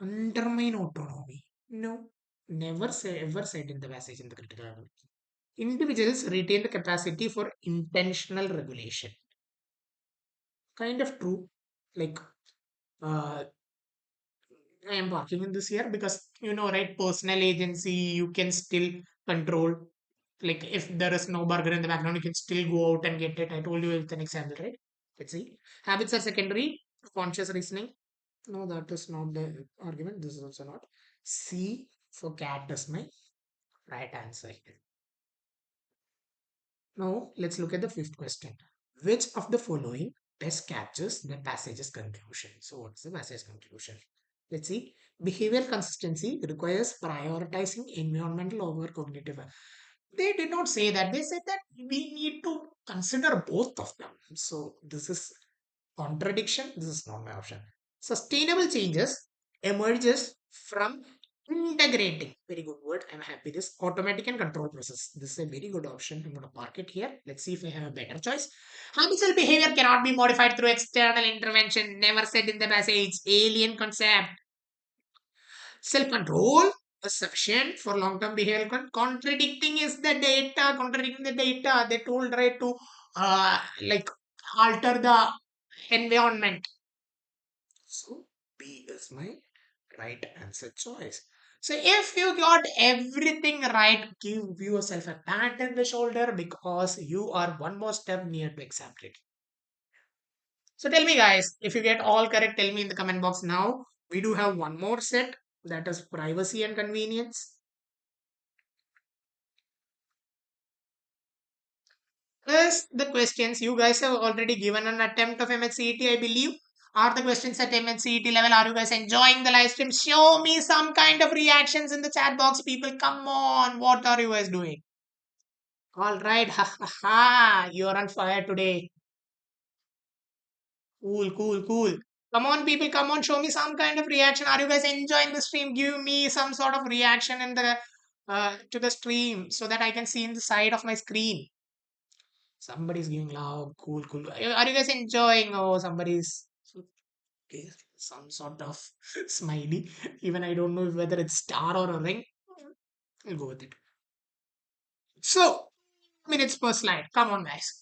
Undermine autonomy. No, never say ever said in the passage in the critical argument. Individuals retain the capacity for intentional regulation. Kind of true. Like, I am working in this here because, right, personal agency, you can still control. Like, if there is no burger in the background, you can still go out and get it. I told you it's an example, right? Let's see. Habits are secondary, conscious reasoning. No, that is not the argument. This is also not. C for cat is my right answer. Now, let's look at the fifth question. Which of the following best captures the passage's conclusion? So, what's the passage conclusion? Let's see. Behavioral consistency requires prioritizing environmental over cognitive. They did not say that. They said that we need to consider both of them. So, this is contradiction. This is not my option. Sustainable changes emerges from integrating. Very good word. I'm happy this automatic and control process. This is a very good option. I'm going to park it here. Let's see if I have a better choice. Habitual behavior cannot be modified through external intervention. Never said in the passage. Alien concept. Self-control is sufficient for long-term behavioral contradicting is the data. Contradicting the data. They told right to like alter the environment. So B is my right answer choice. So if you got everything right, give yourself a pat on the shoulder because you are one more step near to exam ready. So tell me guys, if you get all correct, tell me in the comment box now. We do have one more set, that is privacy and convenience. Plus the questions you guys have already given an attempt of MHCET, I believe. Are the questions at MNCET level? Are you guys enjoying the live stream? Show me some kind of reactions in the chat box, people. Come on. What are you guys doing? All right. Ha ha ha. You're on fire today. Cool, cool, cool. Come on, people. Come on. Show me some kind of reaction. Are you guys enjoying the stream? Give me some sort of reaction in the to the stream so that I can see in the side of my screen. Somebody's giving loud. Cool, cool. Are you guys enjoying? Oh, somebody's okay, some sort of smiley. Even I don't know whether it's star or a ring. I'll go with it. So, minutes per slide. Come on, guys.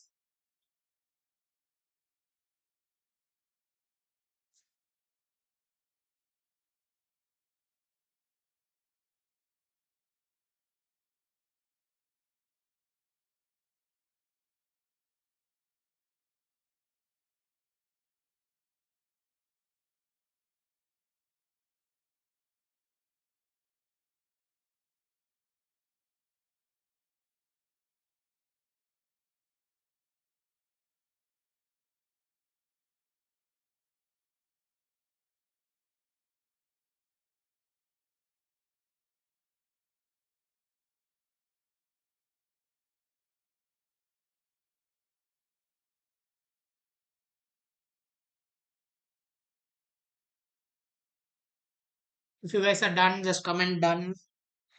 If you guys are done, just comment done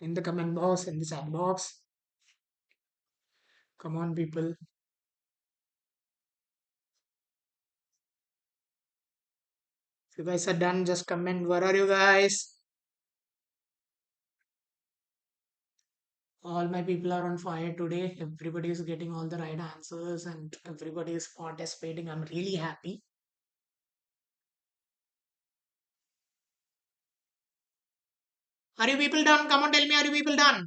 in the comment box, in the chat box. Come on, people. If you guys are done, just comment. Where are you guys? All my people are on fire today. Everybody is getting all the right answers and everybody is participating. I'm really happy. Are you people done? Come on, tell me, are you people done?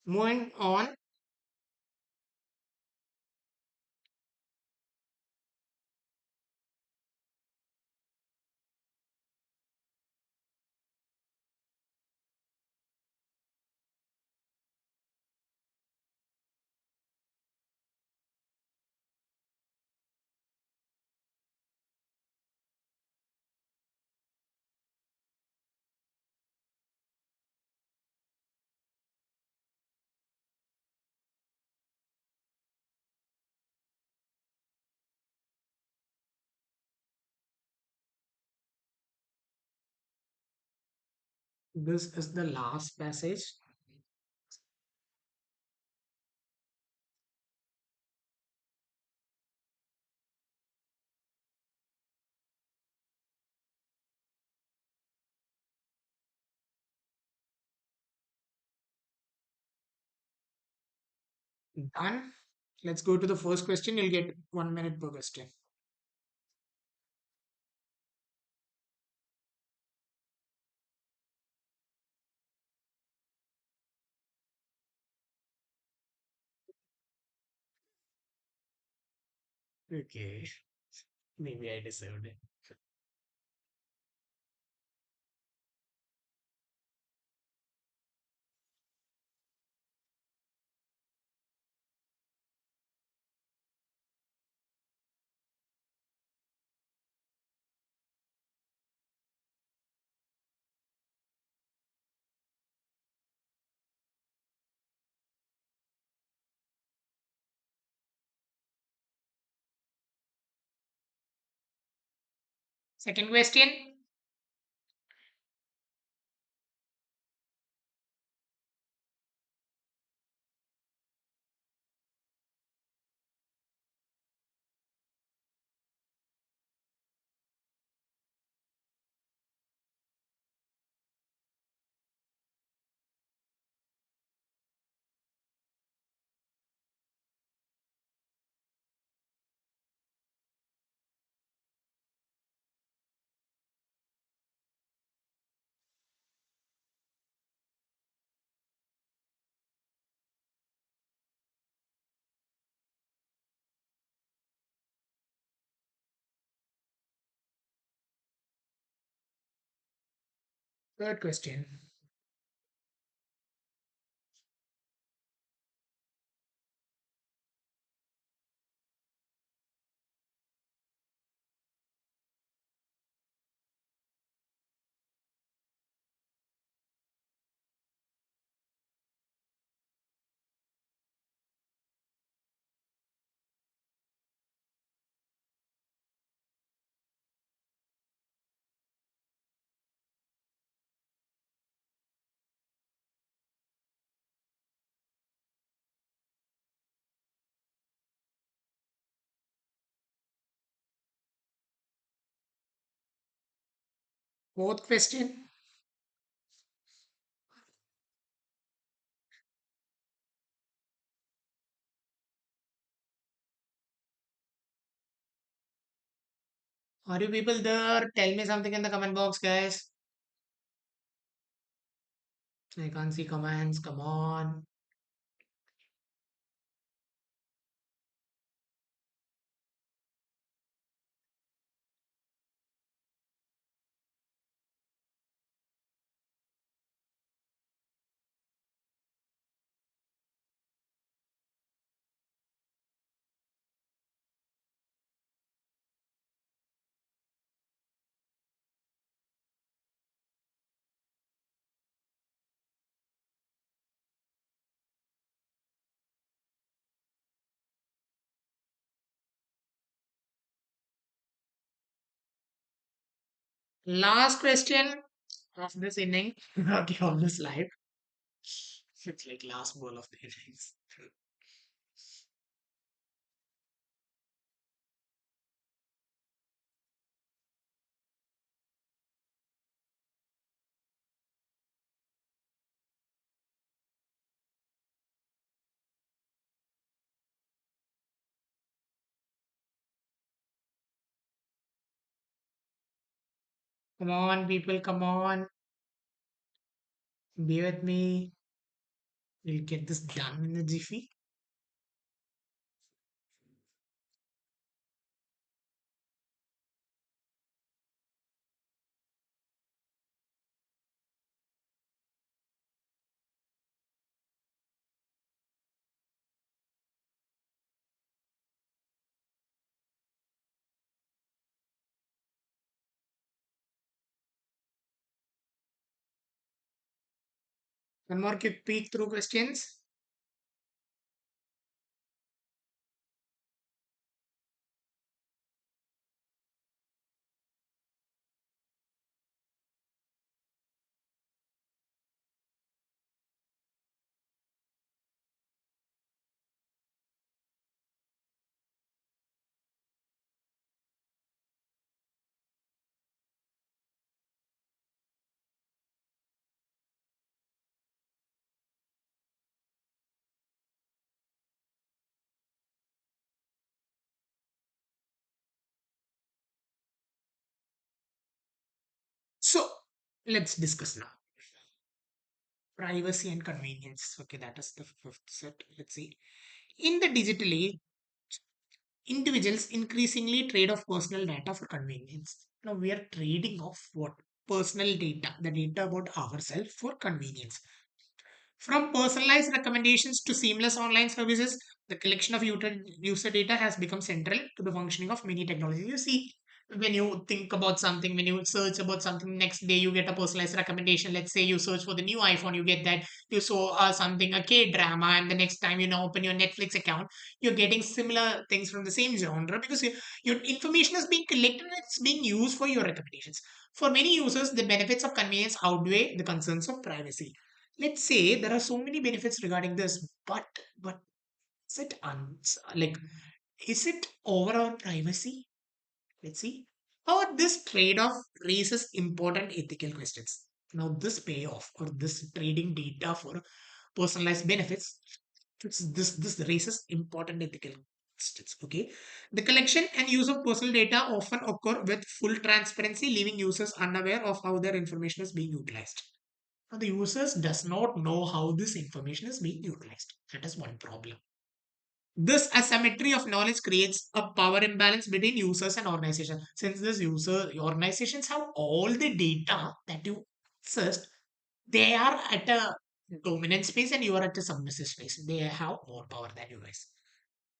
Moving on. This is the last passage. Done. Let's go to the first question. You'll get 1 minute per question. Okay. Maybe I deserved it. Second question. Third question. Fourth question. Are you people there? Tell me something in the comment box, guys. I can't see comments. Come on. Last question of this inning. Okay, of this live. It's like last ball of the innings. Come on, people, come on. Be with me. We'll get this done in a jiffy. One more quick peek through questions. So let's discuss now. Privacy and convenience. Okay, that is the fifth set. Let's see. In the digital age, individuals increasingly trade off personal data for convenience. Now we are trading off what? Personal data, the data about ourselves for convenience. From personalized recommendations to seamless online services, the collection of user data has become central to the functioning of many technologies. You see, when you think about something, when you search about something, next day you get a personalized recommendation. Let's say you search for the new iPhone, you get that. You saw something, a K drama, and the next time you now open your Netflix account, you're getting similar things from the same genre because your information is being collected and it's being used for your recommendations. For many users, the benefits of convenience outweigh the concerns of privacy. Let's say there are so many benefits regarding this, but is it like is it over our privacy? Let's see. How this trade-off raises important ethical questions. Now, this payoff or this trading data for personalized benefits, this raises important ethical questions. Okay, the collection and use of personal data often occur with full transparency, leaving users unaware of how their information is being utilized. Now, the users does not know how this information is being utilized. That is one problem. This asymmetry of knowledge creates a power imbalance between users and organizations. Since this user organizations have all the data that you accessed, they are at a dominant space and you are at a submissive space. They have more power than you guys.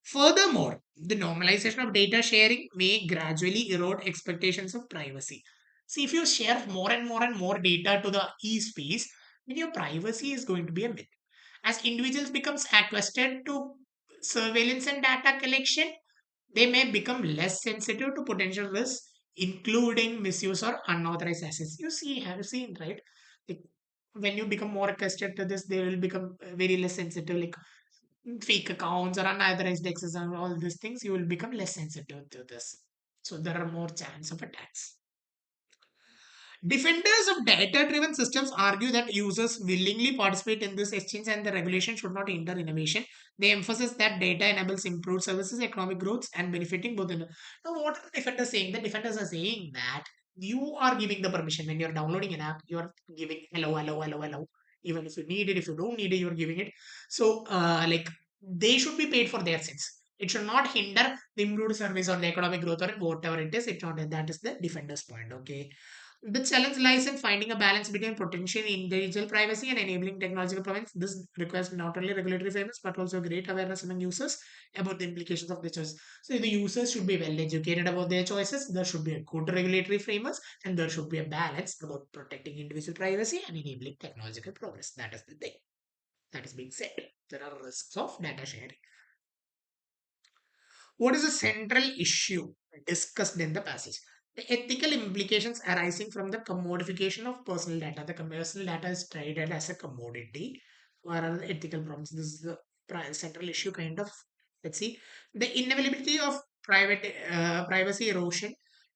Furthermore, the normalization of data sharing may gradually erode expectations of privacy. See, if you share more and more and more data to the e-space, then your privacy is going to be a myth. As individuals becomes accustomed to surveillance and data collection, they may become less sensitive to potential risks, including misuse or unauthorized access. You see, have you seen, right? Like, when you become more accustomed to this, they will become very less sensitive. Like fake accounts or unauthorized access and all these things, you will become less sensitive to this. So there are more chance of attacks. Defenders of data-driven systems argue that users willingly participate in this exchange and the regulation should not hinder innovation. They emphasize that data enables improved services, economic growth, and benefiting both. Now, what are the defenders saying? The defenders are saying that you are giving the permission when you're downloading an app, you're giving hello, hello, hello, hello. Even if you need it, if you don't need it, you're giving it. So, like, they should be paid for their sins. It should not hinder the improved service or the economic growth or whatever it is. It not that is the defender's point. Okay. The challenge lies in finding a balance between protecting individual privacy and enabling technological province. This requires not only regulatory frameworks but also great awareness among users about the implications of their choices. So the users should be well educated about their choices. There should be a good regulatory frameworks and there should be a balance about protecting individual privacy and enabling technological progress. That is the thing that is being said. There are risks of data sharing. What is the central issue discussed in the passage? The ethical implications arising from the commodification of personal data. The personal data is traded as a commodity. What are the ethical problems? This is the central issue, kind of. Let's see. The inevitability of privacy erosion,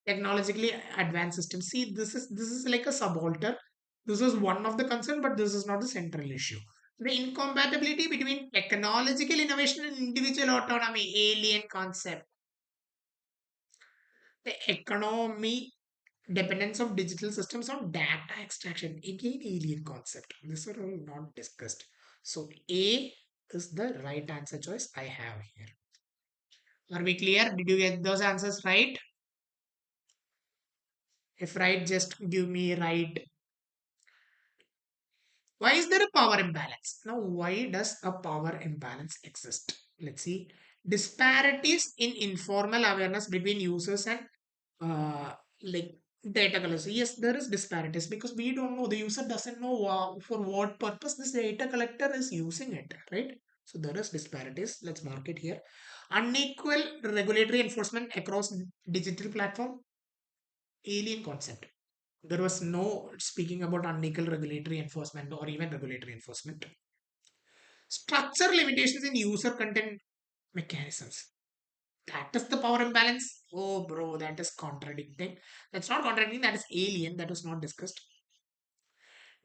technologically advanced systems. See, this is like a subalter. This was one of the concern, but this is not the central issue. The incompatibility between technological innovation and individual autonomy, alien concept. The economy dependence of digital systems on data extraction, again alien concept. These are all not discussed. So A is the right answer choice I have here. Are we clear? Did you get those answers right? If right, just give me right. Why is there a power imbalance? Now, why does a power imbalance exist? Let's see. Disparities in informal awareness between users and like data collectors. Yes, there is disparities because we don't know. The user doesn't know for what purpose this data collector is using it, right? So there is disparities. Let's mark it here. Unequal regulatory enforcement across digital platform. Alien concept. There was no speaking about unequal regulatory enforcement or even regulatory enforcement. Structure limitations in user content mechanisms. That is the power imbalance. Oh, bro, that is contradicting. That's not contradicting, that is alien. That was not discussed.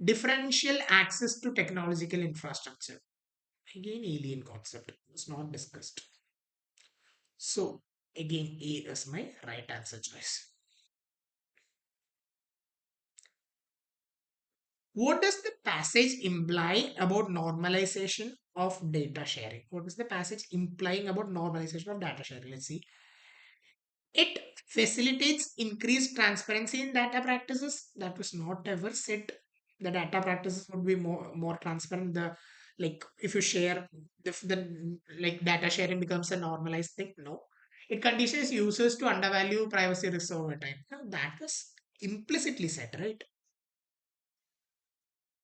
Differential access to technological infrastructure. Again, alien concept. Was not discussed. So, again, A is my right answer choice. What does the passage imply about normalization of data sharing? What is the passage implying about normalization of data sharing? Let's see. It facilitates increased transparency in data practices. That was not ever said. The data practices would be more transparent. The like if you share the like data sharing becomes a normalized thing. No, it conditions users to undervalue privacy risks over time. Now, that was implicitly said, right?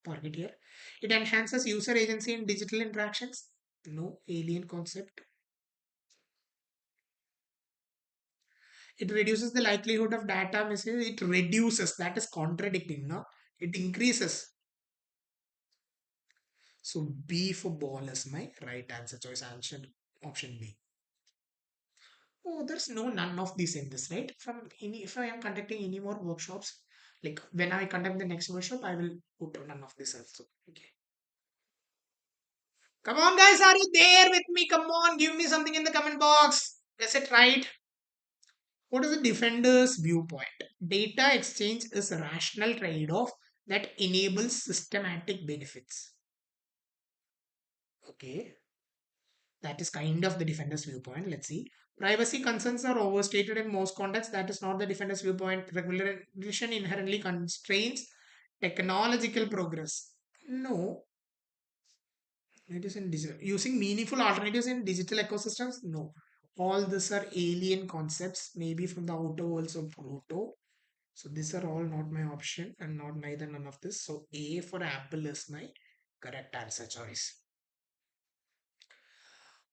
Target here. It enhances user agency in digital interactions. No, alien concept. It reduces the likelihood of data misuse. It reduces. That is contradicting, no? It increases. So B for ball is my right answer choice. Answer option B. Oh, there's no none of these in this, right? From any if I am conducting any more workshops, like when I conduct the next workshop, I will put none of this also. Okay. Come on, guys, are you there with me? Come on, give me something in the comment box. Is it right? What is the defender's viewpoint? Data exchange is a rational trade off that enables systematic benefits. Okay, that is kind of the defender's viewpoint. Let's see. Privacy concerns are overstated in most contexts. That is not the defender's viewpoint. Regulation inherently constrains technological progress. No, it is in using meaningful alternatives in digital ecosystems. No, all these are alien concepts, maybe from the outer worlds of Pluto. So these are all not my option and not neither none of this. So A for Apple is my correct answer choice.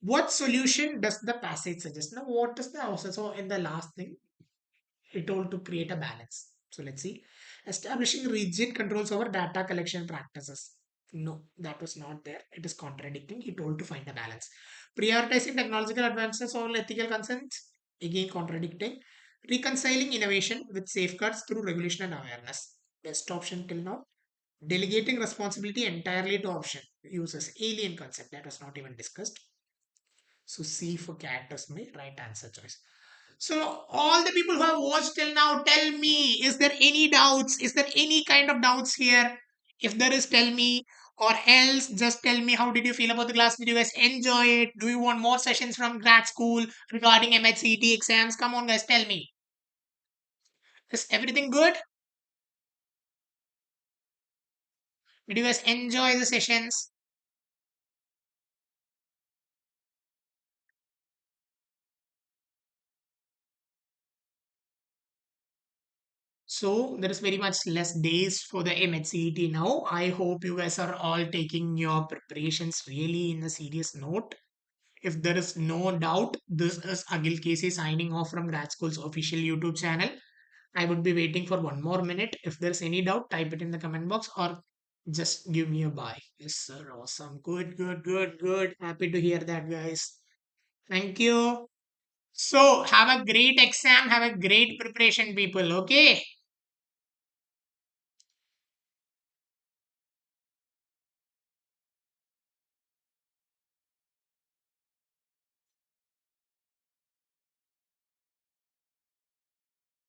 What solution does the passage suggest? Now, what is the answer? So in the last thing, it told to create a balance. So let's see. Establishing rigid controls over data collection practices. No, that was not there. It is contradicting. He told to find a balance. Prioritizing technological advances over ethical concerns. Again, contradicting. Reconciling innovation with safeguards through regulation and awareness. Best option till now. Delegating responsibility entirely to option uses alien concept that was not even discussed. So C for cat is my right answer choice. So all the people who have watched till now, tell me, is there any doubts? Is there any kind of doubts here? If there is, tell me. Or else, just tell me how did you feel about the class? Did you guys enjoy it? Do you want more sessions from grad school regarding MHCT exams? Come on, guys, tell me. Is everything good? Did you guys enjoy the sessions? So there is very much less days for the MHCET now. I hope you guys are all taking your preparations really in a serious note. If there is no doubt, this is Akhil KC signing off from GradSkool's official YouTube channel. I would be waiting for one more minute. If there's any doubt, type it in the comment box or just give me a bye. Yes, sir. Awesome. Good, good, good, good. Happy to hear that, guys. Thank you. So, have a great exam. Have a great preparation, people. Okay.